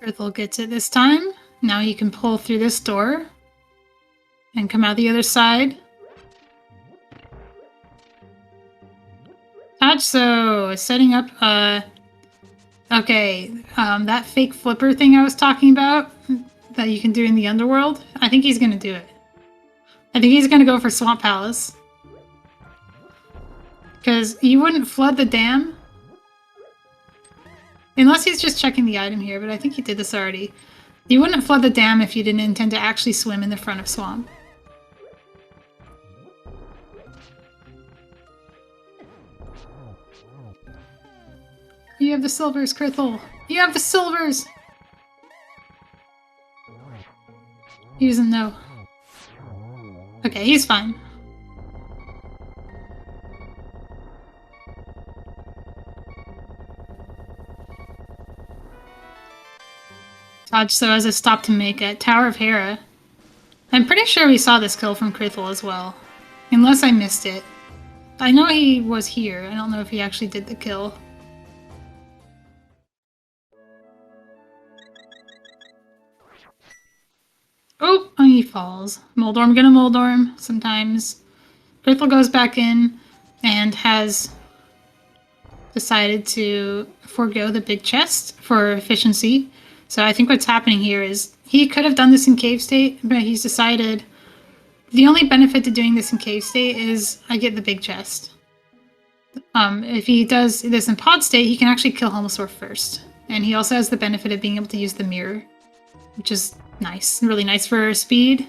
Krithel gets it this time. Now you can pull through this door and come out the other side. Tojso is setting up that fake flipper thing I was talking about that you can do in the underworld. I think he's gonna do it. I think he's gonna go for Swamp Palace. Because you wouldn't flood the dam. Unless he's just checking the item here, but I think he did this already. You wouldn't flood the dam if you didn't intend to actually swim in the front of Swamp. You have the silvers, Krithel! You have the silvers! He doesn't know. Okay, he's fine. Tojso has a stop to make at Tower of Hera. I'm pretty sure we saw this kill from Krithel as well. Unless I missed it. I know he was here. I don't know if he actually did the kill. Oh, he falls. Moldorm gonna Moldorm sometimes. Krithel goes back in and has decided to forego the big chest for efficiency. So I think what's happening here is he could have done this in cave state, but he's decided the only benefit to doing this in cave state is I get the big chest. If he does this in pod state, he can actually kill Helmasaur first. And he also has the benefit of being able to use the mirror, which is nice. Really nice for speed.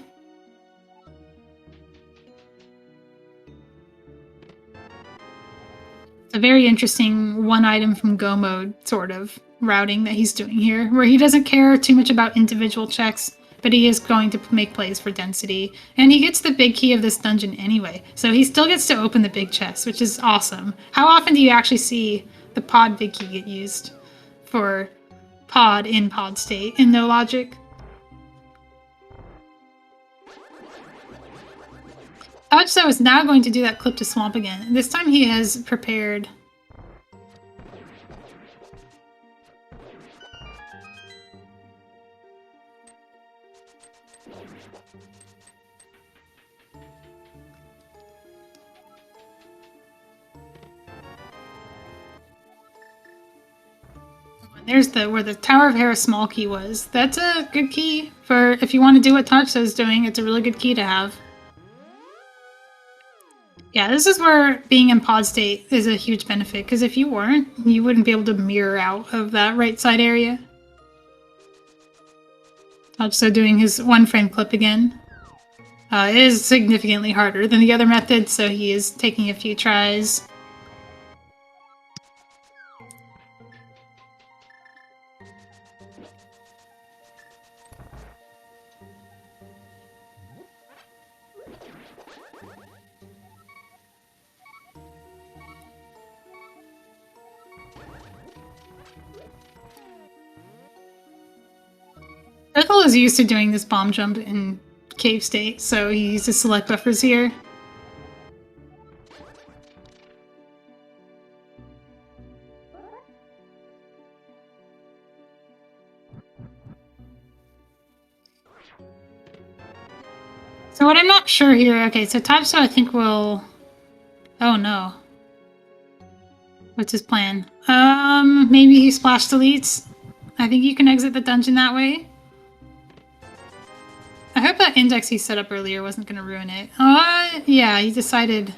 It's a very interesting one item from Go mode sort of routing that he's doing here, where he doesn't care too much about individual checks, but he is going to make plays for density. And he gets the big key of this dungeon anyway, so he still gets to open the big chest, which is awesome. How often do you actually see the pod big key get used for pod in pod state in no logic? Tojso is now going to do that clip to Swamp again. This time he has prepared. There's where the Tower of Hera small key was. That's a good key for if you want to do what Tojso is doing. It's a really good key to have. Yeah, this is where being in pod state is a huge benefit, because if you weren't, you wouldn't be able to mirror out of that right side area. Tojso doing his one frame clip again. It is significantly harder than the other method, so he is taking a few tries. Krithel is used to doing this bomb jump in cave state, so he uses select buffers here. So what I'm not sure here, okay, so Tojso I think will... Oh no. What's his plan? Maybe he splash deletes. I think you can exit the dungeon that way. I hope that index he set up earlier wasn't going to ruin it. Yeah, he decided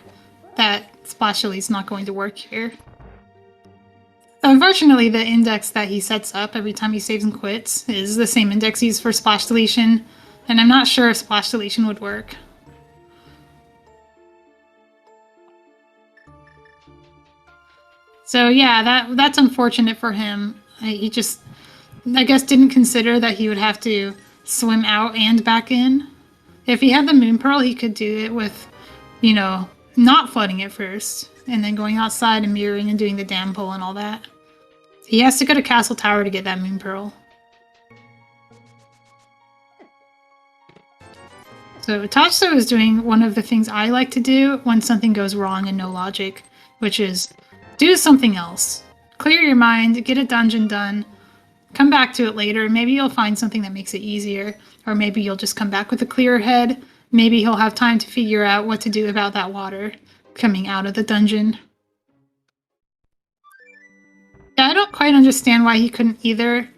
that splash delete's not going to work here. Unfortunately, the index that he sets up every time he saves and quits is the same index he used for splash deletion, and I'm not sure if splash deletion would work. So yeah, that's unfortunate for him. He just, I guess, didn't consider that he would have to swim out and back in. If he had the Moon Pearl, he could do it with, you know, not flooding it first, and then going outside and mirroring and doing the dam pull and all that. He has to go to Castle Tower to get that Moon Pearl. So Tojso is doing one of the things I like to do when something goes wrong and no logic, which is do something else. Clear your mind, get a dungeon done, come back to it later. Maybe you'll find something that makes it easier, or maybe you'll just come back with a clearer head. Maybe he'll have time to figure out what to do about that water coming out of the dungeon. Yeah, I don't quite understand why he couldn't either.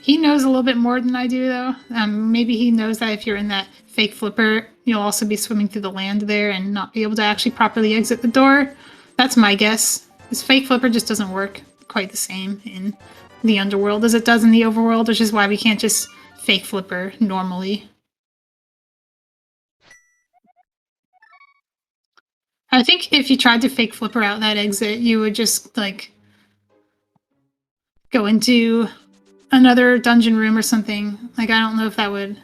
He knows a little bit more than I do, though. Maybe he knows that if you're in that fake flipper, you'll also be swimming through the land there and not be able to actually properly exit the door. That's my guess. This fake flipper just doesn't work quite the same in the underworld as it does in the overworld, which is why we can't just fake flipper normally. I think if you tried to fake flipper out that exit, you would just, like, go into another dungeon room or something. Like, I don't know if that would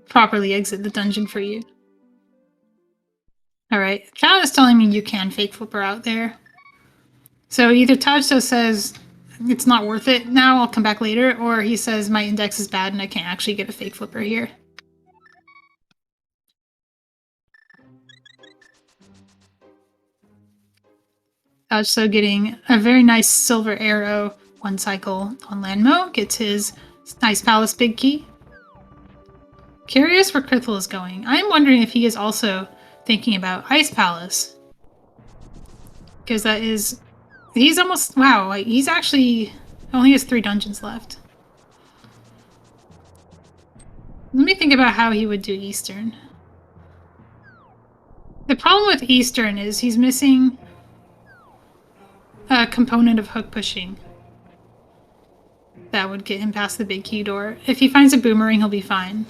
properly exit the dungeon for you. Alright, chat is telling me you can fake flipper out there. So either Tojso says it's not worth it now, I'll come back later, or he says my index is bad and I can't actually get a fake flipper here. Tojso getting a very nice silver arrow, one cycle on Landmo, gets his nice palace big key. Curious where Krithel is going. I'm wondering if he is also thinking about Ice Palace. Because that is... He's almost... Wow, he's actually... only has 3 dungeons left. Let me think about how he would do Eastern. The problem with Eastern is he's missing a component of hook pushing. That would get him past the big key door. If he finds a boomerang, he'll be fine.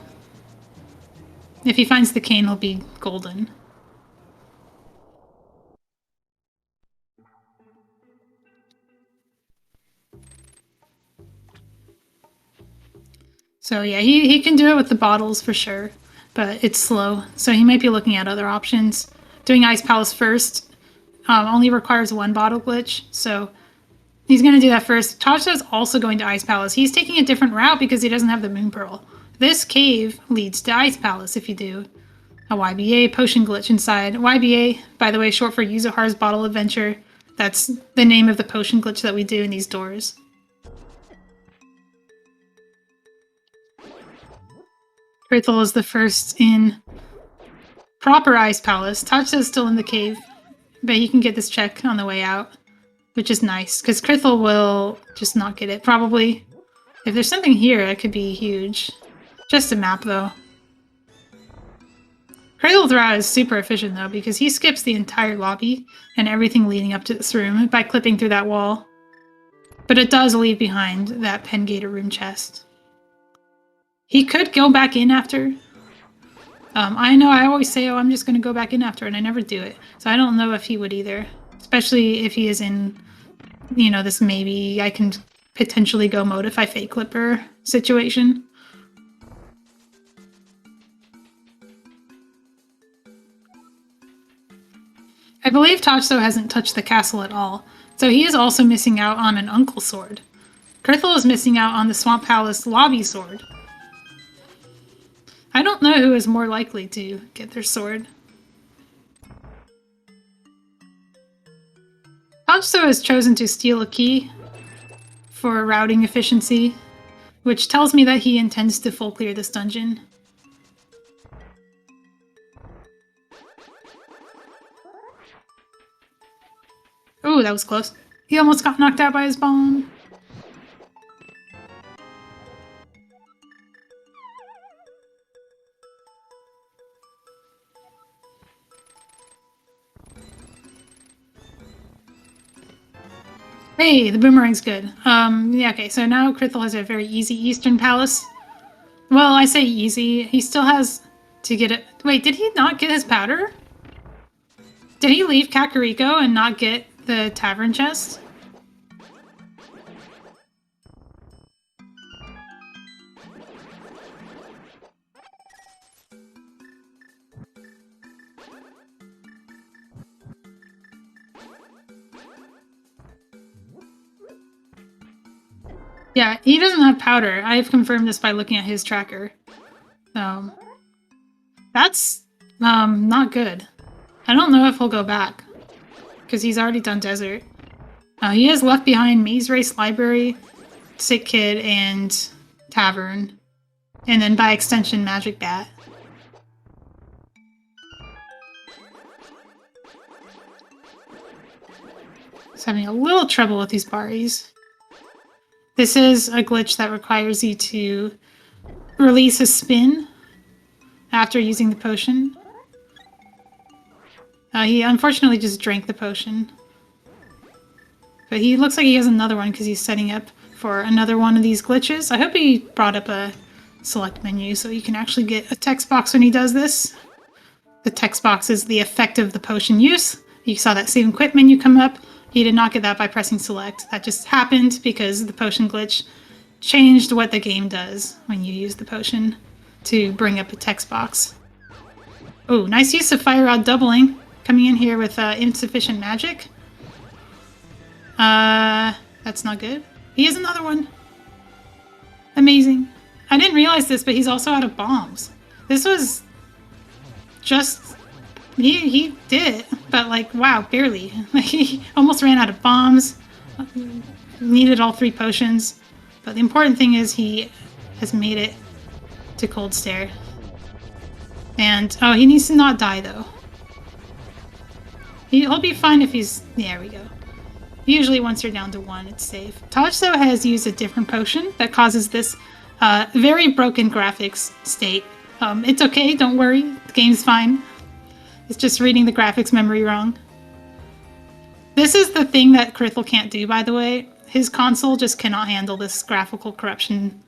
If he finds the cane, he'll be golden. So yeah, he can do it with the bottles for sure, but it's slow. So he might be looking at other options. Doing Ice Palace first only requires 1 bottle glitch, so he's going to do that first. Tojso's also going to Ice Palace. He's taking a different route because he doesn't have the Moon Pearl. This cave leads to Ice Palace if you do a YBA potion glitch inside. YBA, by the way, short for Yuzuhar's Bottle Adventure. That's the name of the potion glitch that we do in these doors. Krithel is the first in proper Ice Palace. Tojso is still in the cave, but he can get this check on the way out, which is nice, because Krithel will just not get it, probably. If there's something here, it could be huge. Just a map, though. Krithel Thra is super efficient, though, because he skips the entire lobby and everything leading up to this room by clipping through that wall. But it does leave behind that Pengator room chest. He could go back in after. I know I always say, oh, I'm just going to go back in after, and I never do it. So I don't know if he would either. Especially if he is in, you know, this maybe I can potentially go mode if I fake clipper situation. I believe Tojso hasn't touched the castle at all, so he is also missing out on an Uncle Sword. Krithel is missing out on the Swamp Palace Lobby Sword. I don't know who is more likely to get their sword. Tojso has chosen to steal a key for routing efficiency, which tells me that he intends to full clear this dungeon. Ooh, that was close. He almost got knocked out by his bomb. Hey, the boomerang's good. Yeah, okay, so now Krithel has a very easy Eastern Palace. Well, I say easy. He still has to get it. Wait, did he not get his powder? Did he leave Kakariko and not get the tavern chest? Yeah, he doesn't have powder. I've confirmed this by looking at his tracker. So, that's not good. I don't know if he'll go back, because he's already done Desert. He has left behind Maze Race Library, Sick Kid, and Tavern. And then by extension, Magic Bat. He's having a little trouble with these Baris. This is a glitch that requires you to release a spin after using the potion. He unfortunately just drank the potion. But he looks like he has another one because he's setting up for another one of these glitches. I hope he brought up a select menu so you can actually get a text box when he does this. The text box is the effect of the potion use. You saw that save and quit menu come up. He did not get that by pressing select. That just happened because the potion glitch changed what the game does when you use the potion to bring up a text box. Oh, nice use of fire rod doubling. Coming in here with insufficient magic. That's not good. He has another one. Amazing. I didn't realize this, but he's also out of bombs. This was just... He did it, but like, wow, barely. He almost ran out of bombs. Needed all 3 potions. But the important thing is he has made it to Cold Stare. And, oh, he needs to not die, though. He'll be fine if he's... There we go. Usually once you're down to 1, it's safe. Tojso has used a different potion that causes this very broken graphics state. It's okay, don't worry. The game's fine. It's just reading the graphics memory wrong. This is the thing that Krithel can't do, by the way. His console just cannot handle this graphical corruption.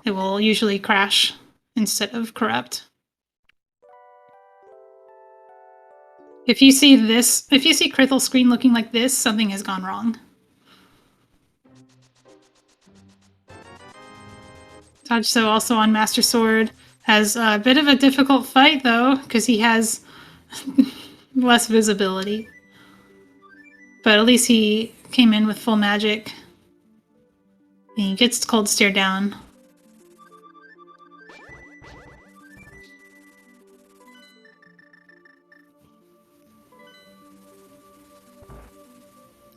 It will usually crash instead of corrupt. If you see Krithel's screen looking like this, something has gone wrong. Tojso also on Master Sword has a bit of a difficult fight though, because he has less visibility. But at least he came in with full magic. And he gets Cold Stare down.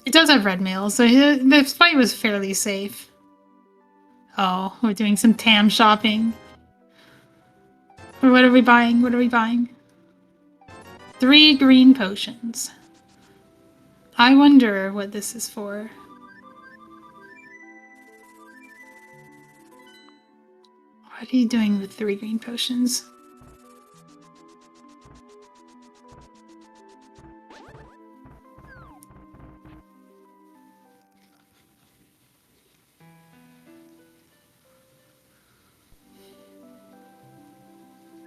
It does have red mail, so the fight was fairly safe. Oh, we're doing some TAM shopping. What are we buying? What are we buying? 3 green potions. I wonder what this is for. What are you doing with 3 green potions?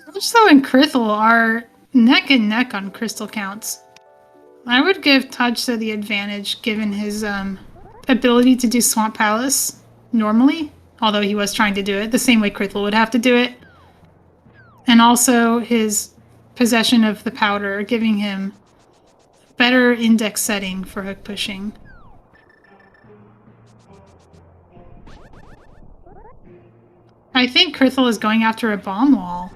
Tojso and Krithel are neck and neck on crystal counts. I would give Tojso the advantage given his ability to do Swamp Palace normally, although he was trying to do it the same way Krithel would have to do it. And also his possession of the powder, giving him better index setting for hook pushing. I think Krithel is going after a bomb wall.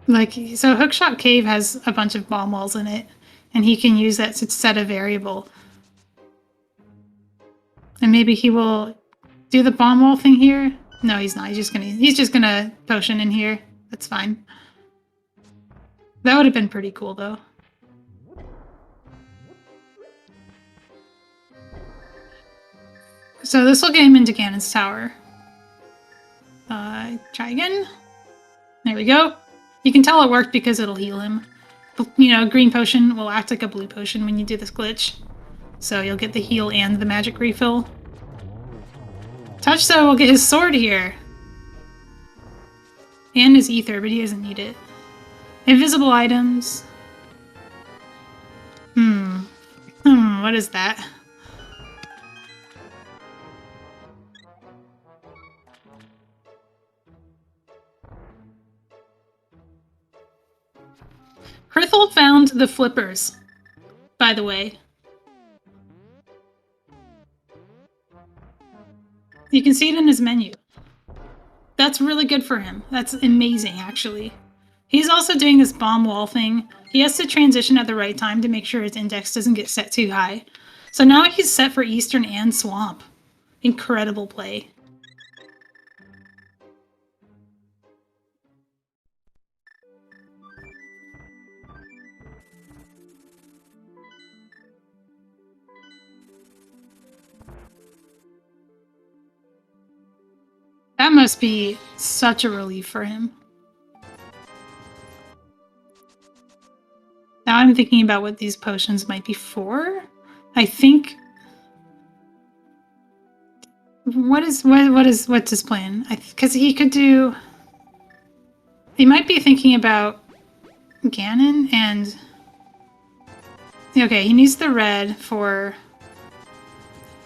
Like, so Hookshot Cave has a bunch of bomb walls in it, and he can use that to set a variable. And maybe he will do the bomb wall thing here. No, he's not. He's just gonna potion in here. That's fine. That would have been pretty cool, though. So this will get him into Ganon's tower. Try again. There we go. You can tell it worked because it'll heal him. You know, green potion will act like a blue potion when you do this glitch. So you'll get the heal and the magic refill. Tojso will get his sword here. And his ether, but he doesn't need it. Invisible items. What is that? Krithel found the flippers, by the way. You can see it in his menu. That's really good for him. That's amazing, actually. He's also doing this bomb wall thing. He has to transition at the right time to make sure his index doesn't get set too high. So now he's set for Eastern and Swamp. Incredible play. That must be such a relief for him. Now I'm thinking about what these potions might be for. I think... What's his plan? Because he could do... He might be thinking about Ganon and... Okay, he needs the red for...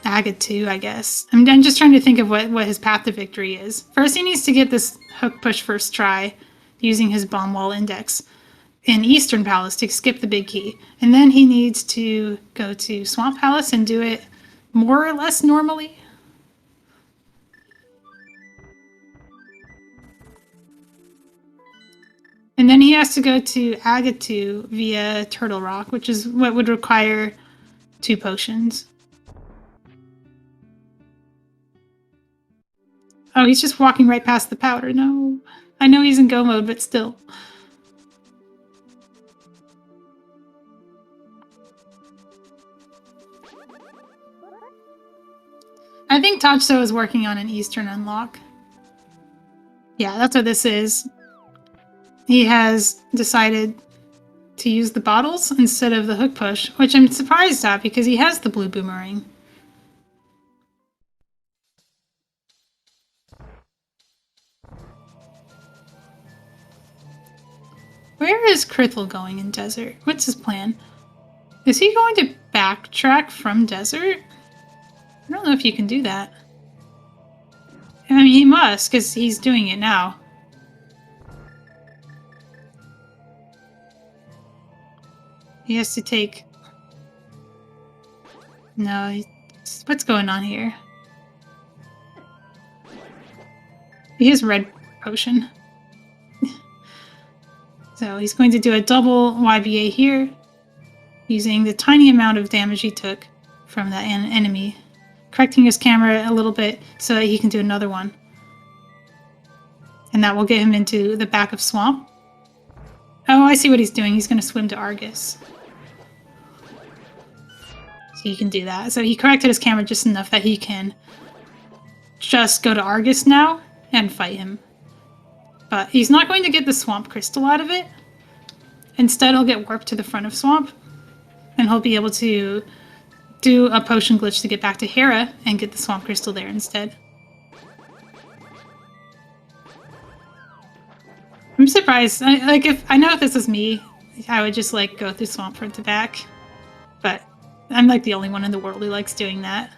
Agate 2, I guess. I'm just trying to think of what his path to victory is. First, he needs to get this hook push first try using his bomb wall index in Eastern Palace to skip the big key. And then he needs to go to Swamp Palace and do it more or less normally. And then he has to go to Agate 2 via Turtle Rock, which is what would require 2 potions. Oh, he's just walking right past the powder. No. I know he's in go mode, but still. I think Tojso is working on an Eastern unlock. Yeah, that's what this is. He has decided to use the bottles instead of the hook push, which I'm surprised at because he has the blue boomerang. Where is Krithel going in desert? What's his plan? Is he going to backtrack from desert? I don't know if you can do that. I mean, he must, because he's doing it now. He has to take... No, what's going on here? He has red potion. So he's going to do a double YBA here, using the tiny amount of damage he took from that enemy, correcting his camera a little bit so that he can do another one. And that will get him into the back of Swamp. Oh, I see what he's doing. He's going to swim to Argus. So he can do that. So he corrected his camera just enough that he can just go to Argus now and fight him. But he's not going to get the Swamp Crystal out of it. Instead, he'll get warped to the front of Swamp. And he'll be able to do a potion glitch to get back to Hera and get the Swamp Crystal there instead. I'm surprised. If I know if this was me, I would just like go through Swamp front to back. But I'm like the only one in the world who likes doing that.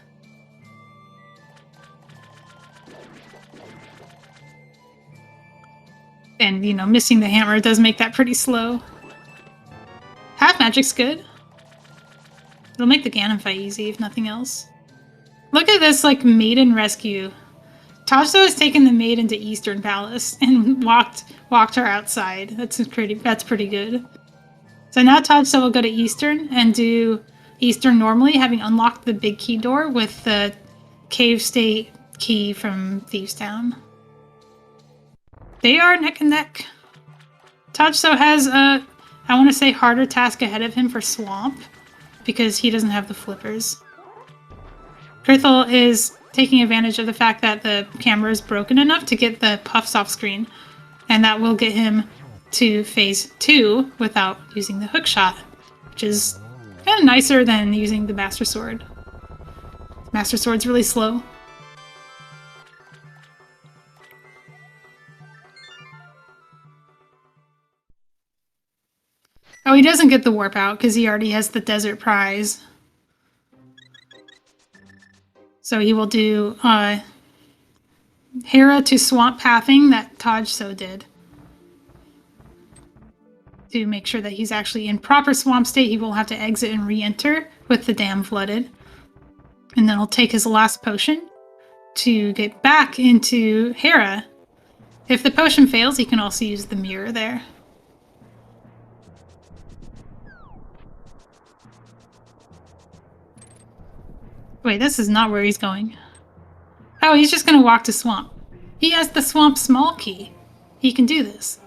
And, you know, missing the hammer does make that pretty slow. Half magic's good. It'll make the Ganon fight easy, if nothing else. Look at this, like, maiden rescue. Tojso has taken the maid into Eastern Palace and walked her outside. That's pretty good. So now Tojso will go to Eastern and do Eastern normally, having unlocked the big key door with the cave state key from Thieves Town. They are neck and neck. Tojso has a, I want to say, harder task ahead of him for Swamp, because he doesn't have the flippers. Krithel is taking advantage of the fact that the camera is broken enough to get the puffs off screen, and that will get him to phase 2 without using the hook shot, which is kind of nicer than using the Master Sword. Master Sword's really slow. Oh, he doesn't get the warp out because he already has the desert prize. So he will do Hera to swamp pathing that Tojso did. To make sure that he's actually in proper swamp state, he will have to exit and re-enter with the dam flooded. And then he'll take his last potion to get back into Hera. If the potion fails, he can also use the mirror there. Wait, this is not where he's going. Oh, he's just gonna walk to swamp. He has the swamp small key. He can do this.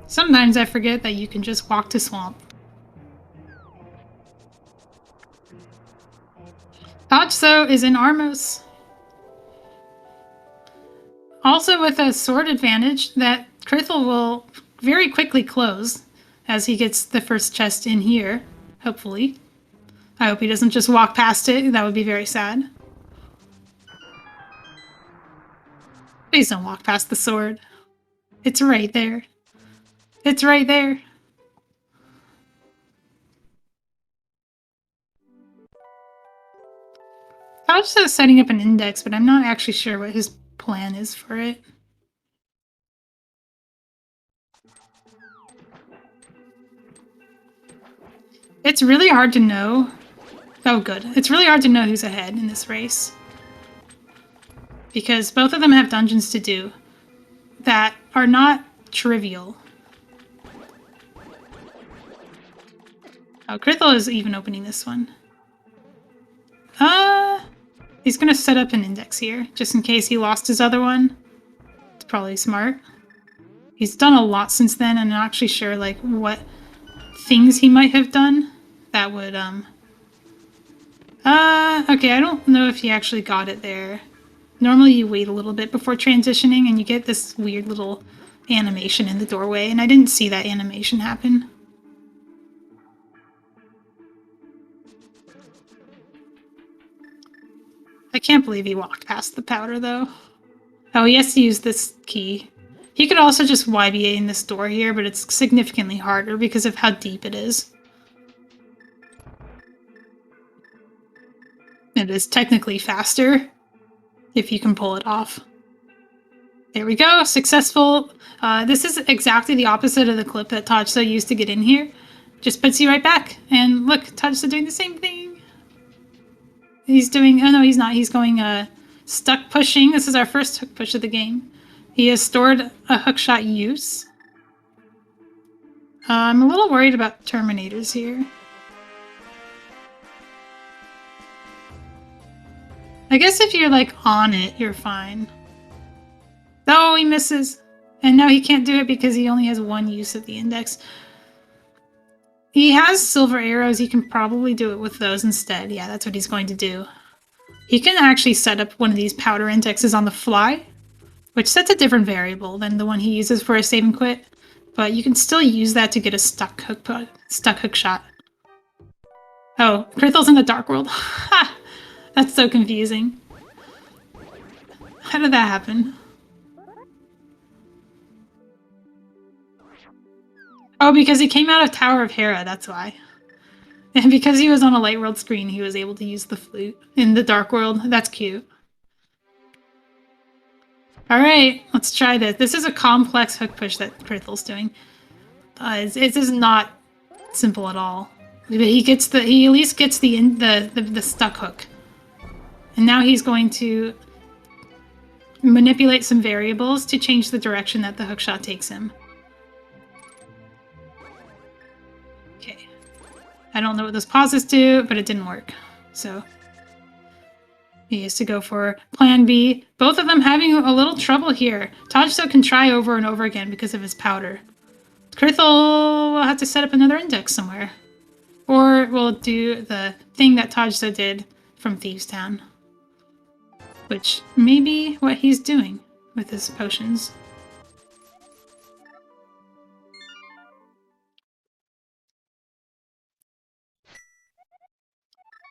Sometimes I forget that you can just walk to swamp. Tojso is in Armos. Also with a sword advantage that Krithel will very quickly close as he gets the first chest in here, hopefully. I hope he doesn't just walk past it. That would be very sad. Please don't walk past the sword. It's right there. It's right there. Tojso is setting up an index, but I'm not actually sure what his plan is for it. It's really hard to know. Oh, good. It's really hard to know who's ahead in this race. Because both of them have dungeons to do that are not trivial. Oh, Krithel is even opening this one. He's gonna set up an index here, just in case he lost his other one. It's probably smart. He's done a lot since then, and I'm not actually sure, like, what things he might have done that would, okay, I don't know if he actually got it there. Normally you wait a little bit before transitioning, and you get this weird little animation in the doorway, and I didn't see that animation happen. I can't believe he walked past the powder, though. Oh, he has to use this key. He could also just YBA in this door here, but it's significantly harder because of how deep it is. It is technically faster, if you can pull it off. There we go, successful. This is exactly the opposite of the clip that Tojso used to get in here. Just puts you right back. And look, Tojso doing the same thing. He's doing, oh no, he's not. He's going stuck pushing. This is our first hook push of the game. He has stored a hookshot use. I'm a little worried about Terminators here. I guess if you're like on it, you're fine. Oh, he misses. And now he can't do it because he only has one use of the index. He has silver arrows. He can probably do it with those instead. Yeah, that's what he's going to do. He can actually set up one of these powder indexes on the fly, which sets a different variable than the one he uses for a save and quit. But you can still use that to get a stuck hook shot. Oh, Krithel's in the Dark World. Ha! That's so confusing. How did that happen? Oh, because he came out of Tower of Hera, that's why. And because he was on a Light World screen, he was able to use the flute in the Dark World. That's cute. Alright, let's try this. This is a complex hook push that Krithel's doing. It is not simple at all. But he at least gets the stuck hook. And now he's going to manipulate some variables to change the direction that the hookshot takes him. Okay. I don't know what those pauses do, but it didn't work. So he has to go for plan B. Both of them having a little trouble here. Tojso can try over and over again because of his powder. Krithel will have to set up another index somewhere. Or we'll do the thing that Tojso did from Thieves Town. Which may be what he's doing with his potions.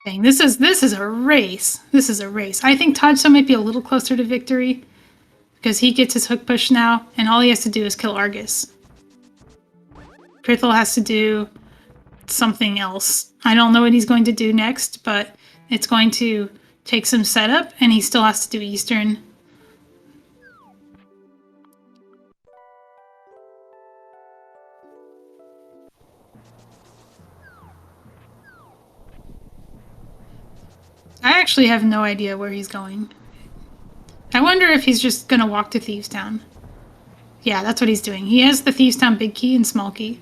Dang, this is a race. This is a race. I think Tojso might be a little closer to victory because he gets his hook push now, and all he has to do is kill Argus. Krithel has to do something else. I don't know what he's going to do next, but it's going to take some setup, and he still has to do Eastern. I actually have no idea where he's going. I wonder if he's just gonna walk to Thieves Town. Yeah, that's what he's doing. He has the Thieves Town big key and small key.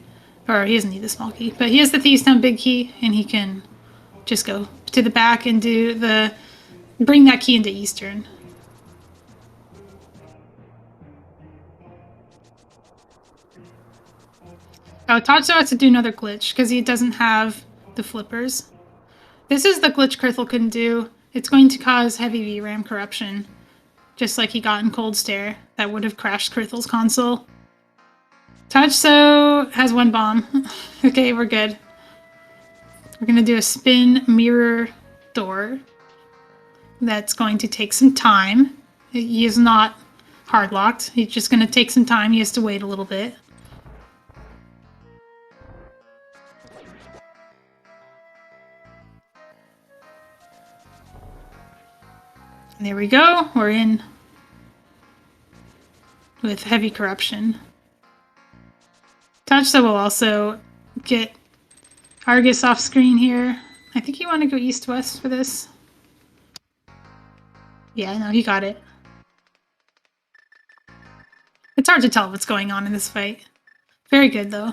Or he doesn't need the small key, but he has the Thieves Town big key, and he can just go to the back and bring that key into Eastern. Oh, Tojso has to do another glitch because he doesn't have the flippers. This is the glitch Krithel couldn't do. It's going to cause heavy VRAM corruption, just like he got in Cold Stare. That would have crashed Krithel's console. Tojso has one bomb. Okay, we're good. We're going to do a spin mirror door. That's going to take some time. He is not hard locked. He's just going to take some time. He has to wait a little bit. There we go. We're in with heavy corruption. Tojso will also get Argus off screen here. I think you want to go east-west for this. Yeah, no, he got it. It's hard to tell what's going on in this fight. Very good, though.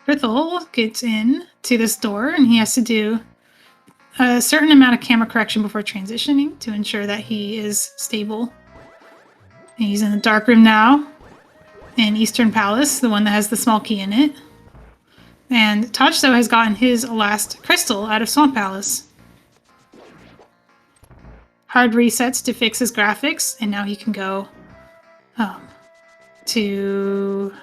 Krithel gets in to this door, and he has to do a certain amount of camera correction before transitioning to ensure that he is stable. And he's in the dark room now, in Eastern Palace, the one that has the small key in it. And Tojso has gotten his last crystal out of Swamp Palace. Hard resets to fix his graphics, and now he can go to...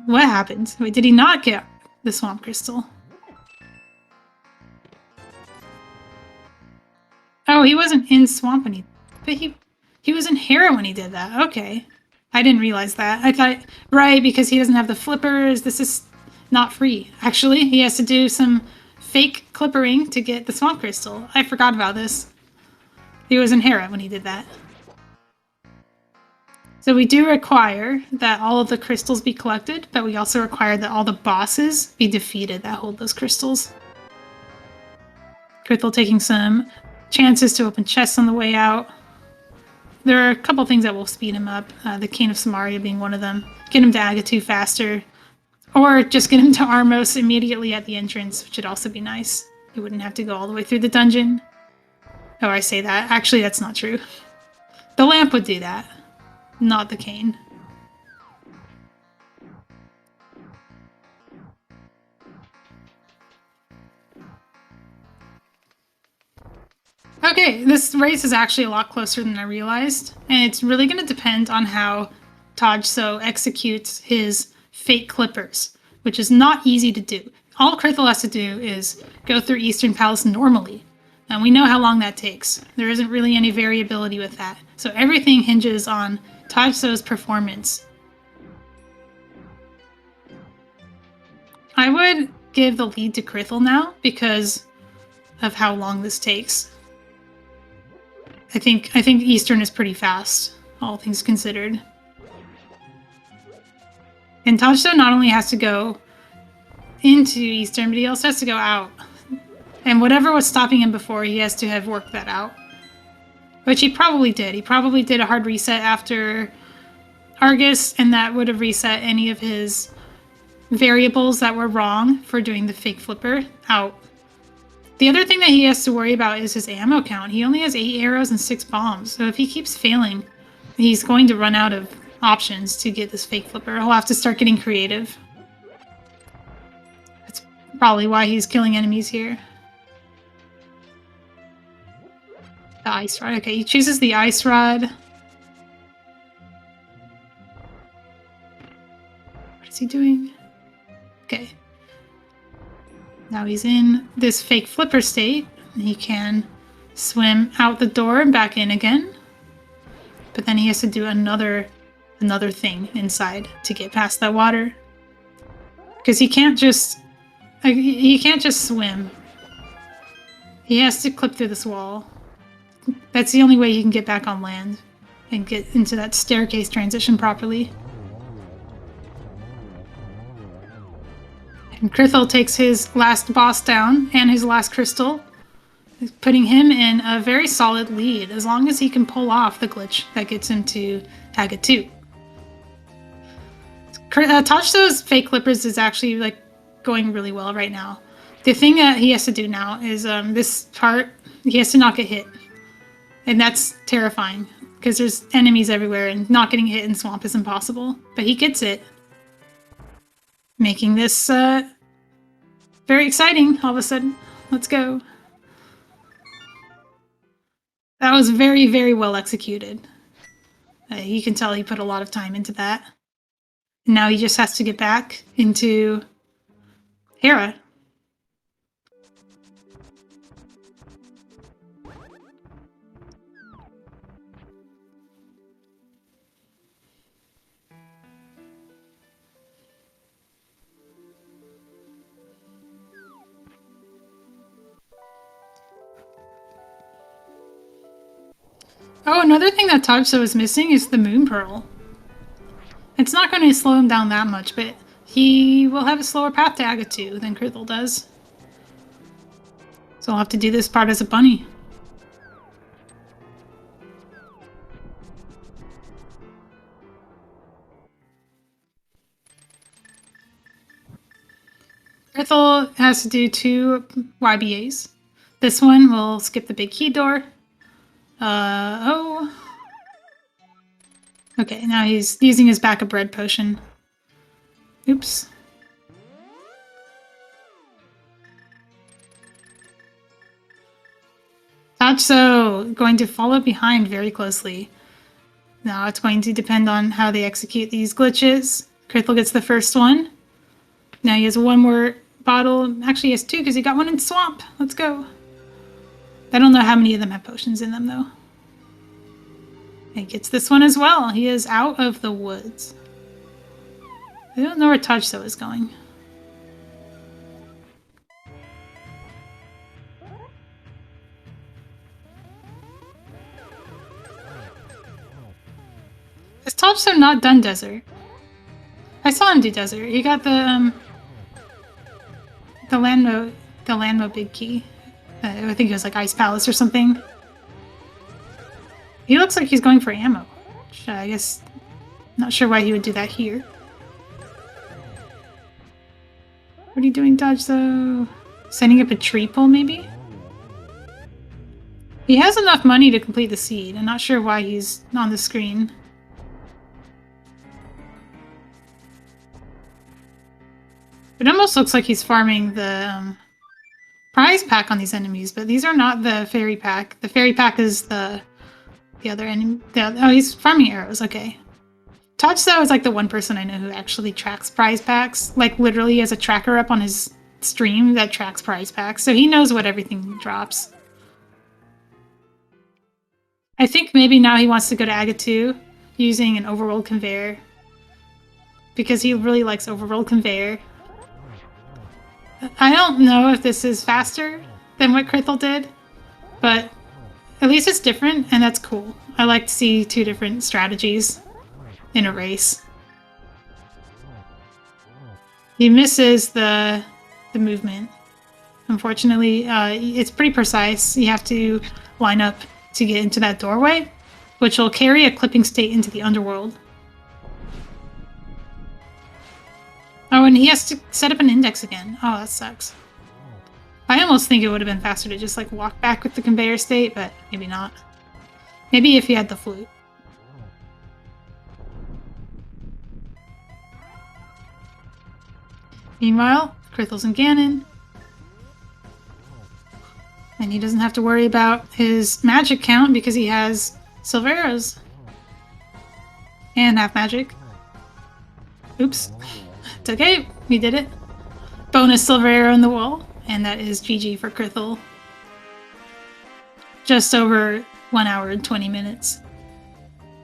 What happened? Wait, did he not get the Swamp Crystal? Oh, he wasn't in Swamp when but he was in Hera when he did that. Okay. I didn't realize that. I thought, right, because he doesn't have the flippers, this is not free. Actually, he has to do some fake clippering to get the Swamp Crystal. I forgot about this. He was in Hera when he did that. So we do require that all of the crystals be collected, but we also require that all the bosses be defeated that hold those crystals. Krithel taking some chances to open chests on the way out. There are a couple things that will speed him up, the Cane of Samaria being one of them. Get him to Agatu faster, or just get him to Armos immediately at the entrance, which would also be nice. He wouldn't have to go all the way through the dungeon. Oh, I say that. Actually, that's not true. The lamp would do that, not the cane. Okay, this race is actually a lot closer than I realized, and it's really going to depend on how Tojso executes his fake clippers, which is not easy to do. All Krithel has to do is go through Eastern Palace normally, and we know how long that takes. There isn't really any variability with that, so everything hinges on Tojso's performance. I would give the lead to Krithel now because of how long this takes. I think Eastern is pretty fast, all things considered. And Tojso not only has to go into Eastern, but he also has to go out. And whatever was stopping him before, he has to have worked that out. Which he probably did. He probably did a hard reset after Argus, and that would have reset any of his variables that were wrong for doing the fake flipper out. The other thing that he has to worry about is his ammo count. He only has 8 arrows and 6 bombs, so if he keeps failing, he's going to run out of options to get this fake flipper. He'll have to start getting creative. That's probably why he's killing enemies here. The ice rod. Okay, he chooses the ice rod. What is he doing? Okay. Now he's in this fake flipper state. He can swim out the door and back in again. But then he has to do another thing inside to get past that water. Because he can't just swim. He has to clip through this wall. That's the only way he can get back on land and get into that staircase transition properly. And Krithel takes his last boss down and his last crystal, putting him in a very solid lead as long as he can pull off the glitch that gets him to Agate 2. Tojso's fake clippers is actually like going really well right now. The thing that he has to do now is this part, he has to not get hit. And that's terrifying, because there's enemies everywhere, and not getting hit in swamp is impossible. But he gets it, making this very exciting all of a sudden. Let's go. That was very, very well executed. You can tell he put a lot of time into that. And now he just has to get back into Hera. Oh, another thing that Tojso is missing is the Moon Pearl. It's not going to slow him down that much, but he will have a slower path to Agate 2 than Krithel does. So I'll have to do this part as a bunny. Krithel has to do 2 YBAs. This one will skip the big key door. Oh. Okay, now he's using his backup red potion. Oops. Tojso going to follow behind very closely. Now it's going to depend on how they execute these glitches. Krithel gets the first one. Now he has 1 more bottle. Actually, he has 2 because he got 1 in swamp. Let's go. I don't know how many of them have potions in them, though. He gets this one as well. He is out of the woods. I don't know where Tojso is going. Has Tojso not done desert? I saw him do desert. He got the Landmo big key. I think it was like Ice Palace or something. He looks like he's going for ammo. Which, I guess, not sure why he would do that here. What are you doing, Tojso? Setting up a tree pole, maybe? He has enough money to complete the seed. I'm not sure why he's on the screen. It almost looks like he's farming the prize pack on these enemies, but these are not the fairy pack. The fairy pack is the other enemy. Oh, he's farming arrows. Okay. Tojso is like the one person I know who actually tracks prize packs. Like literally has a tracker up on his stream that tracks prize packs, so he knows what everything drops. I think maybe now he wants to go to Agate 2 using an overworld conveyor, because he really likes overworld conveyor. I don't know if this is faster than what Krithel did, but at least it's different, and that's cool. I like to see 2 different strategies in a race. He misses the movement. Unfortunately, it's pretty precise. You have to line up to get into that doorway, which will carry a clipping state into the underworld. Oh, and he has to set up an index again. Oh, that sucks. I almost think it would have been faster to just like walk back with the conveyor state, but maybe not. Maybe if he had the flute. Meanwhile, Krithel's and Ganon. And he doesn't have to worry about his magic count because he has silver arrows. And half magic. Oops. It's okay. We did it. Bonus silver arrow in the wall. And that is GG for Krithel. Just over 1 hour and 20 minutes.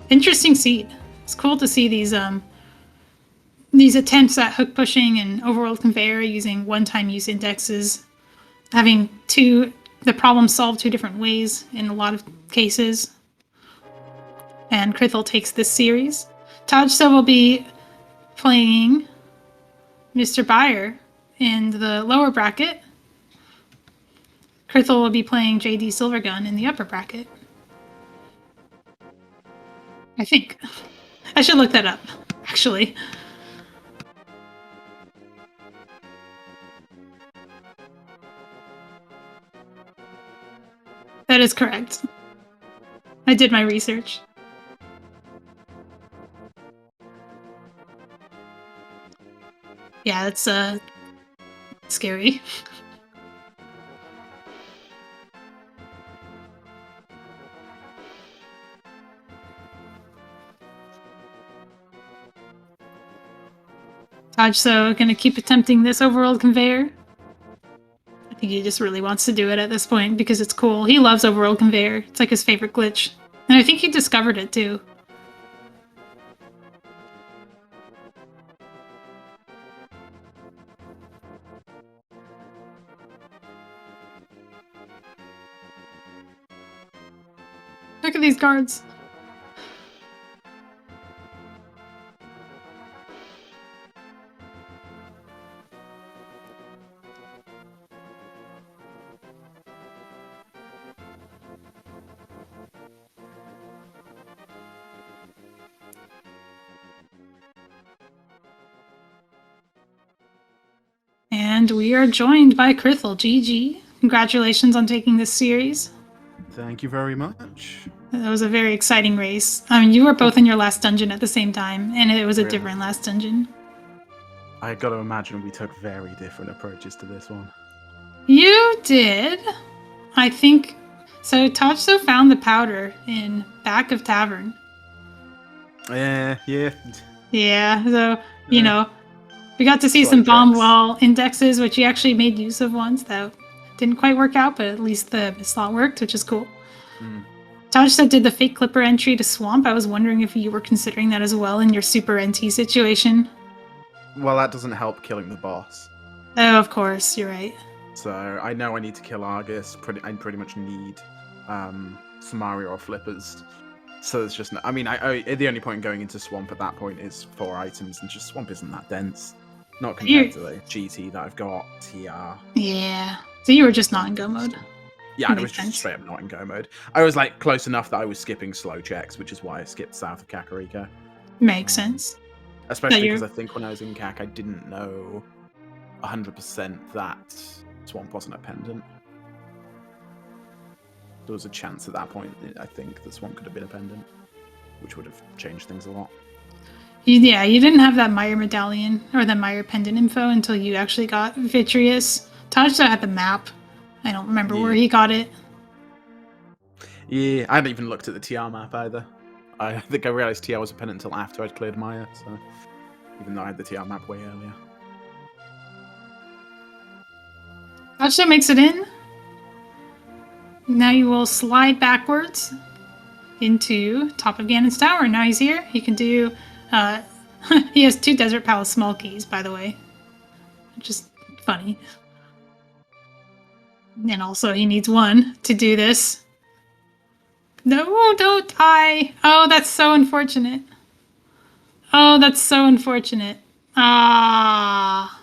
Interesting seed. It's cool to see these attempts at hook pushing and overworld conveyor using one-time use indexes, having the problem solved 2 different ways in a lot of cases. And Krithel takes this series. Tojso will be playing Mr. Buyer in the lower bracket. Krithel will be playing JD Silvergun in the upper bracket. I think. I should look that up, actually. That is correct. I did my research. Yeah, that's scary. Tojso gonna keep attempting this overworld conveyor. I think he just really wants to do it at this point because it's cool. He loves overworld conveyor. It's like his favorite glitch. And I think he discovered it too. Look at these guards. And we are joined by Krithel. GG. Congratulations on taking this series. Thank you very much. That was a very exciting race. I mean, you were both in your last dungeon at the same time, and it was a Really? different last dungeon. I gotta imagine we took very different approaches to this one. You did. I think so. Tojso found the powder in back of tavern. Yeah. Yeah, so you know, we got to see some bomb wall indexes, which he actually made use of once that didn't quite work out, but at least the slot worked, which is cool. Tojso did the fake clipper entry to Swamp. I was wondering if you were considering that as well in your super NT situation. Well, that doesn't help killing the boss. Oh, of course, you're right. So I know I need to kill Argus. I pretty much need Samaria or Flippers. So there's just no. I mean, the only point going into Swamp at that point is 4 items, and just Swamp isn't that dense. Not compared to the GT that I've got, TR. Yeah. So you were just not in go mode. Yeah, I was just straight up not in go mode. I was like close enough that I was skipping slow checks, which is why I skipped south of Kakariko. Makes sense. Especially because I think when I was in CAC, I didn't know 100% that Swamp wasn't a pendant. There was a chance at that point, I think, that Swamp could have been a pendant, which would have changed things a lot. Yeah, you didn't have that Meyer medallion or the Meyer pendant info until you actually got Vitreous. Tojso had the map. I don't remember where he got it. Yeah, I hadn't even looked at the TR map either. I think I realized TR was a pendant until after I'd cleared Maya, so even though I had the TR map way earlier. Tojso makes it in. Now you will slide backwards into top of Ganon's tower. Now he's here. He can do... he has 2 Desert Palace small keys, by the way. Just funny. And also he needs 1 to do this. No, don't die. Oh, that's so unfortunate. Oh, that's so unfortunate. Ah.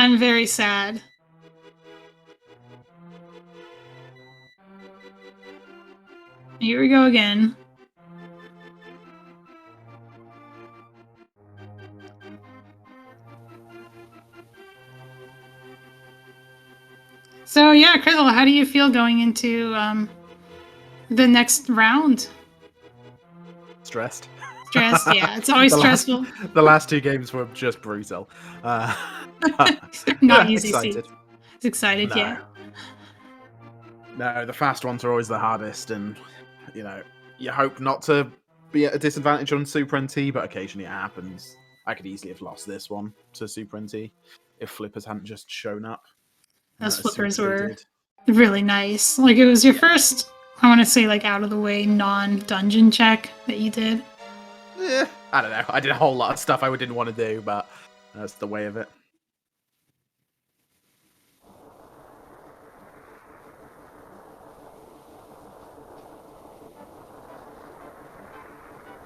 I'm very sad. Here we go again. So yeah, Krithel, how do you feel going into the next round? Stressed. Stressed, yeah. It's always stressful. The last 2 games were just brutal. Not easy, Excited. Steve. It's excited, yeah. No, the fast ones are always the hardest, and you know, you hope not to be at a disadvantage on Super NT, but occasionally it happens. I could easily have lost this one to Super NT if flippers hadn't just shown up. Those as soon flippers as they were did. really nice. Like, it was your first, I want to say, like, out of the way non-dungeon check that you did. I don't know. I did a whole lot of stuff I didn't want to do, but that's the way of it.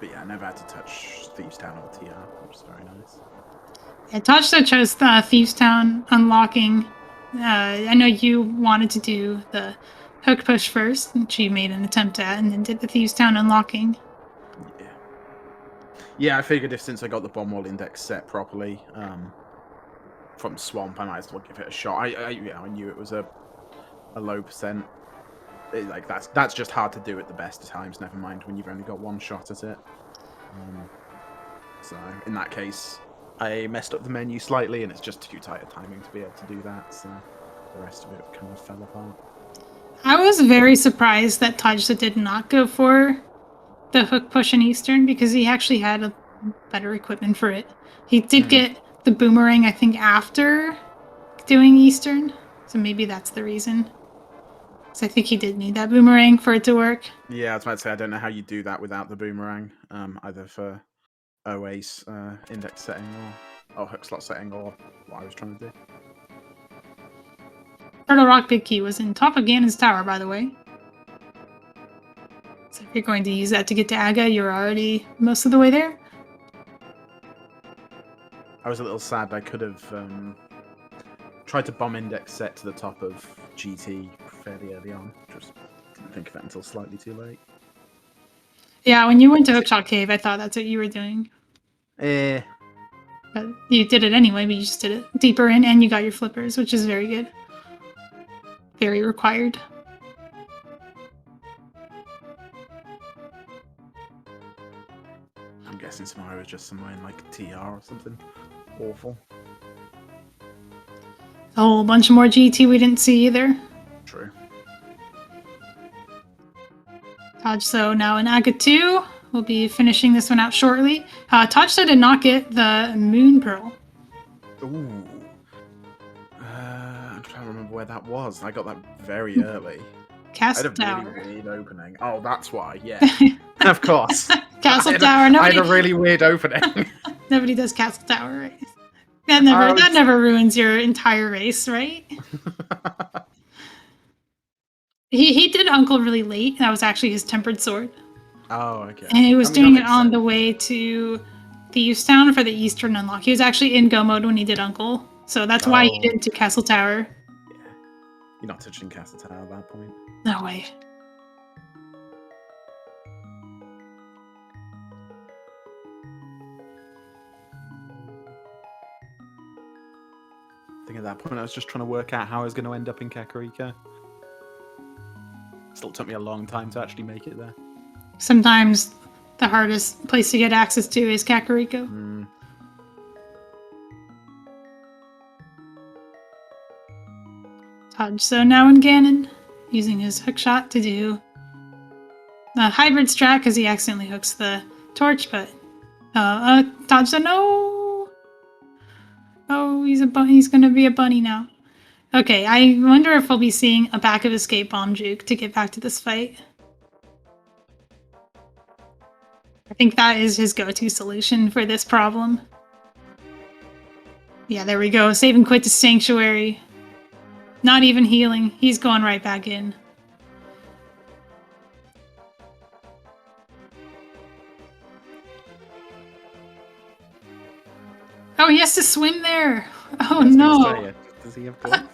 But yeah, I never had to touch Thieves Town or TR, which is very nice. Yeah, Tojso chose the Thieves Town unlocking. I know you wanted to do the hook push first, which you made an attempt at, and then did the Thieves Town unlocking. Yeah. Yeah, I figured if since I got the bomb wall index set properly from Swamp, I might as well give it a shot. I knew it was a low percent. Like that's just hard to do at the best of times. Never mind when you've only got one shot at it. So in that case, I messed up the menu slightly, and it's just too tight a timing to be able to do that. So the rest of it kind of fell apart. I was very surprised that Tojso did not go for the hook push in Eastern because he actually had a better equipment for it. He did get the boomerang, I think, after doing Eastern, so maybe that's the reason. So I think he did need that boomerang for it to work. Yeah, I was about to say I don't know how you do that without the boomerang, either for OA's index setting or hook slot setting or what I was trying to do. Turtle Rock Big Key was in top of Ganon's tower, by the way. So if you're going to use that to get to Aga, you're already most of the way there. I was a little sad. I could have tried to bomb index set to the top of GT fairly early on. Just didn't think of that until slightly too late. Yeah, when you went to Hookshot Cave, I thought that's what you were doing. But you did it anyway, but you just did it deeper in, and you got your flippers, which is very good. Very required. I'm guessing Samara was just somewhere in like TR or something awful. A whole bunch more GT we didn't see either. True. Tojso now in Aga 2. We'll be finishing this one out shortly. Tojso did not get the Moon Pearl. Ooh. I'm trying to remember where that was. I got that very early. Castle I had a Tower. really weird opening. Oh, that's why. Yeah, of course. Castle Tower. Nobody, I had a really weird opening. nobody does Castle Tower, right? That never ruins your entire race, right? He did Uncle really late. That was actually his tempered sword. Oh, okay. And he was doing it on the way to Thieves Town for the Eastern unlock. He was actually in Go mode when he did Uncle. So that's why he didn't do Castle Tower. Yeah. You're not touching Castle Tower at that point. No way. I think at that point I was just trying to work out how I was going to end up in Kakariko. Still took me a long time to actually make it there. Sometimes the hardest place to get access to is Kakariko. Tojso now in Ganon, using his hookshot to do the hybrid strat because he accidentally hooks the torch, but Tojso, no! Oh, he's gonna be a bunny now. Okay, I wonder if we'll be seeing a back of escape bomb juke to get back to this fight. I think that is his go-to solution for this problem. Yeah, there we go. Save and quit to Sanctuary. Not even healing. He's going right back in. Oh, he has to swim there. Oh I was gonna no. say, does he have gloves?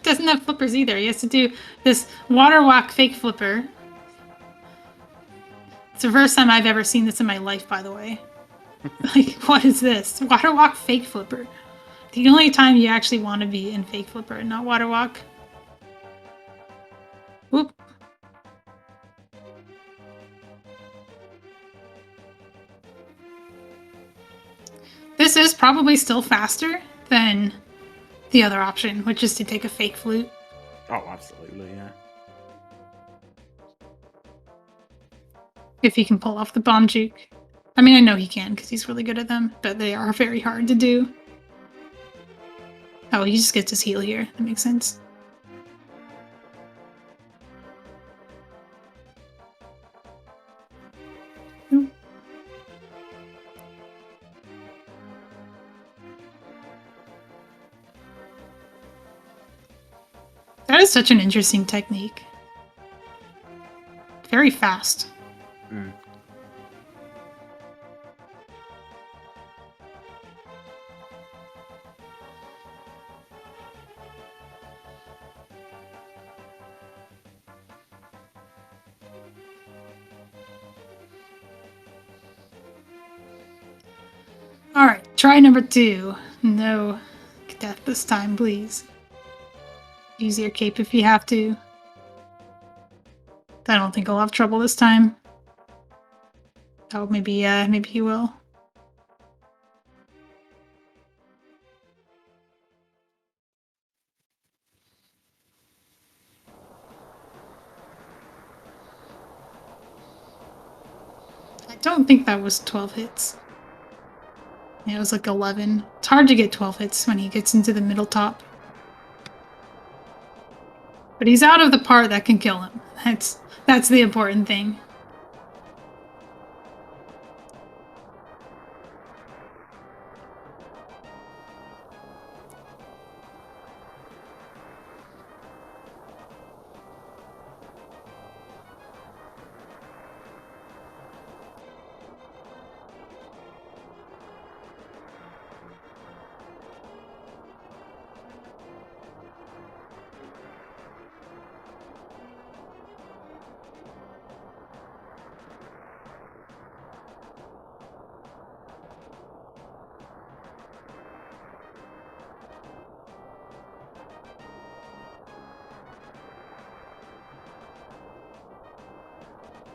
Doesn't have flippers either. He has to do this water walk fake flipper. It's the first time I've ever seen this in my life, by the way. Like, what is this? Water walk fake flipper. The only time you actually want to be in fake flipper, not water walk. Whoop. This is probably still faster than the other option, which is to take a fake flute. Oh, absolutely, yeah. If he can pull off the bomb juke. I mean, I know he can because he's really good at them, but they are very hard to do. Oh, he just gets his heal here. That makes sense. That is such an interesting technique. Very fast. Mm. Alright, try number 2. No death this time, please. Use your cape if you have to. I don't think I'll have trouble this time. Oh, maybe he will. I don't think that was 12 hits. Yeah, it was like 11. It's hard to get 12 hits when he gets into the middle top. But he's out of the part that can kill him. That's the important thing.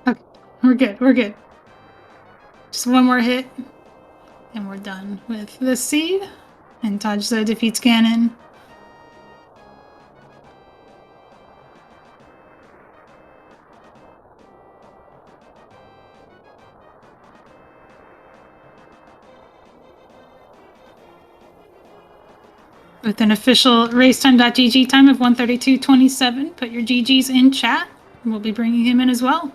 Okay, we're good, we're good. Just one more hit, and we're done with the seed. And Tojso defeats Ganon. With an official racetime.gg time of 1:32:27. Put your GGs in chat. We'll be bringing him in as well.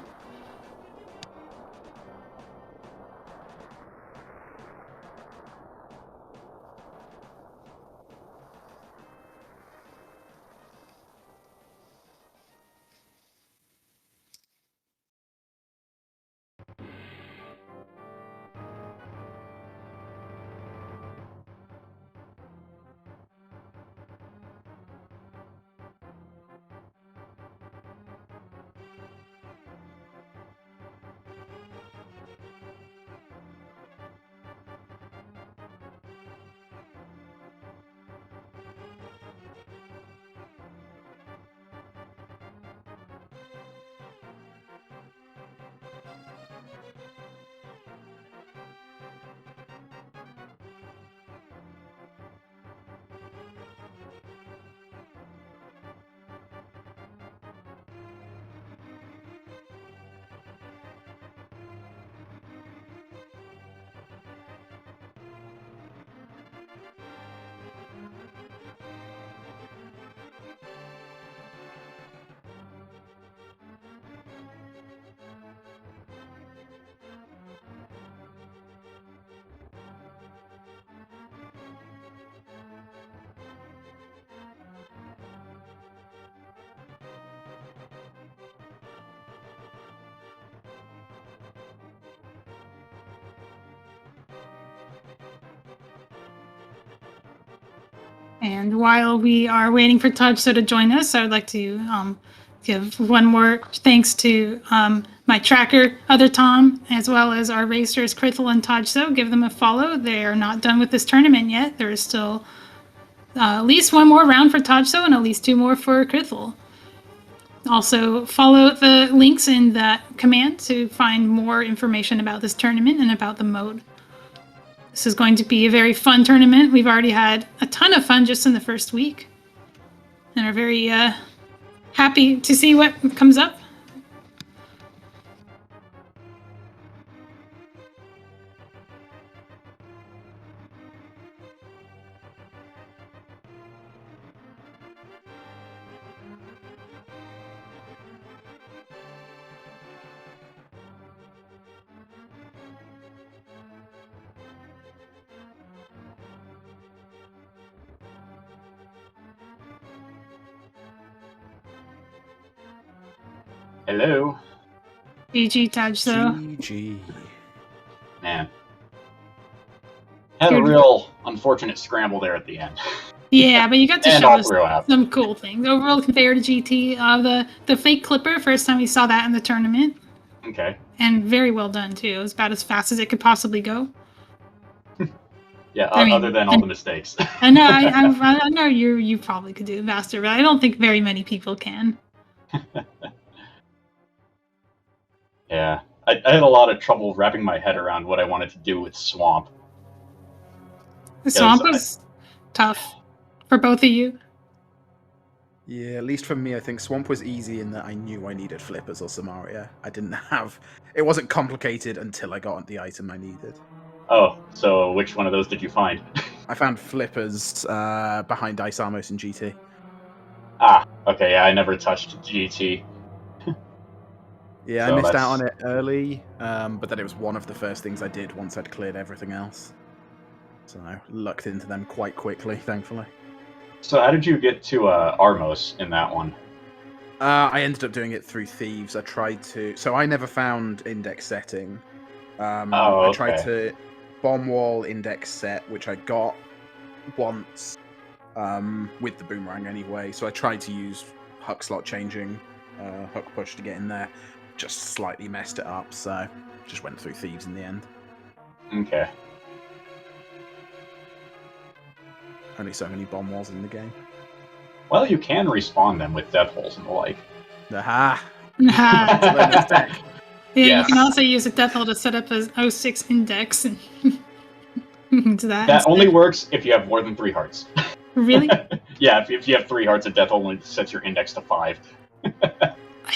And while we are waiting for Tojso to join us, I would like to give one more thanks to my tracker, Other Tom, as well as our racers, Krithel and Tojso. Give them a follow. They are not done with this tournament yet. There is still at least one more round for Tojso and at least 2 more for Krithel. Also, follow the links in that command to find more information about this tournament and about the mode. This is going to be a very fun tournament. We've already had a ton of fun just in the first week and are very happy to see what comes up. Hello. GG, Tojso. GG. Man. Had a real unfortunate scramble there at the end. Yeah, but you got to And show all us throughout. some cool things. Overall, compared to GT, the fake clipper, first time we saw that in the tournament. Okay. And very well done, too. It was about as fast as it could possibly go. Yeah, I mean, other than all the mistakes. I know, I know you probably could do it faster, but I don't think very many people can. Yeah. I had a lot of trouble wrapping my head around what I wanted to do with Swamp. The swamp was tough for both of you. Yeah, at least for me, I think Swamp was easy in that I knew I needed flippers or Samaria. It wasn't complicated until I got the item I needed. Oh, so which one of those did you find? I found flippers behind Ice Armos and GT. Ah, okay, yeah, I never touched GT. Yeah, So I missed out on it early, but then it was one of the first things I did once I'd cleared everything else. So I lucked into them quite quickly, thankfully. So how did you get to Armos in that one? I ended up doing it through thieves. I tried to... So I never found index setting. I tried to bomb wall index set, which I got once with the boomerang anyway. So I tried to use huck slot changing, hook push to get in there. Just slightly messed it up, so just went through thieves in the end. Okay. Only so many bomb walls in the game. Well, you can respawn them with death holes and the like. Aha! Yeah, Yes. you can also use a death hole to set up a 06 index. And that only works if you have more than 3 hearts. Really? Yeah, if you have 3 hearts, a death hole only sets your index to 5.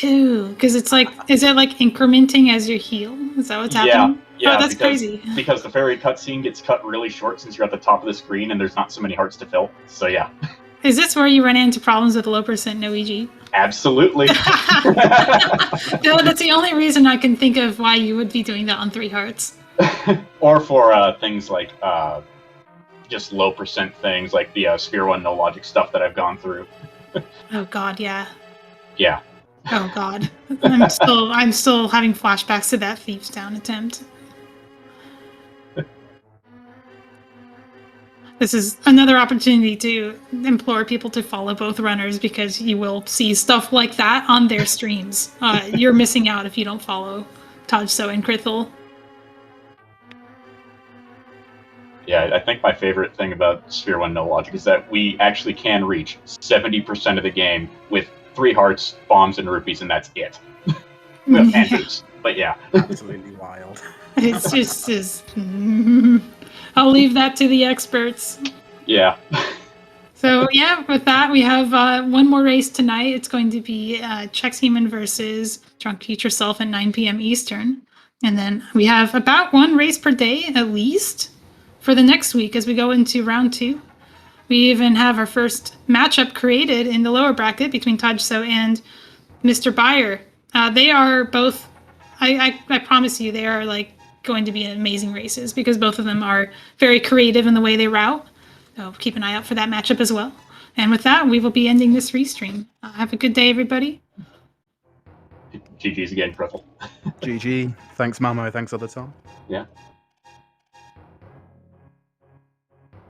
Ew, because it's like, is it like incrementing as you heal? Is that what's happening? Yeah, Oh, that's crazy. Because the fairy cutscene gets cut really short since you're at the top of the screen and there's not so many hearts to fill. So yeah. Is this where you run into problems with low percent no EG? Absolutely. No, that's the only reason I can think of why you would be doing that on 3 hearts. Or for things like just low percent things like the Sphere 1 no logic stuff that I've gone through. Oh god, yeah. Yeah. Oh god. I'm still having flashbacks to that Thieves Town attempt. This is another opportunity to implore people to follow both runners because you will see stuff like that on their streams. You're missing out if you don't follow Tojso and Krithel. Yeah, I think my favorite thing about Sphere 1 no logic is that we actually can reach 70% of the game with 3 hearts, bombs, and rupees, and that's it. And boots, but yeah. Absolutely wild. It's just... I'll leave that to the experts. Yeah. So yeah, with that, we have one more race tonight. It's going to be Chex Human versus Drunk Future Self at 9 p.m. Eastern. And then we have about 1 race per day, at least, for the next week as we go into round 2. We even have our first matchup created in the lower bracket between Tojso and Mr. Buyer. They are both, I promise you, they are like going to be amazing races because both of them are very creative in the way they route. So keep an eye out for that matchup as well. And with that, we will be ending this restream. Have a good day, everybody. GG's again, Krithel. GG. Thanks, Mamo. Thanks, Other Tom. Yeah.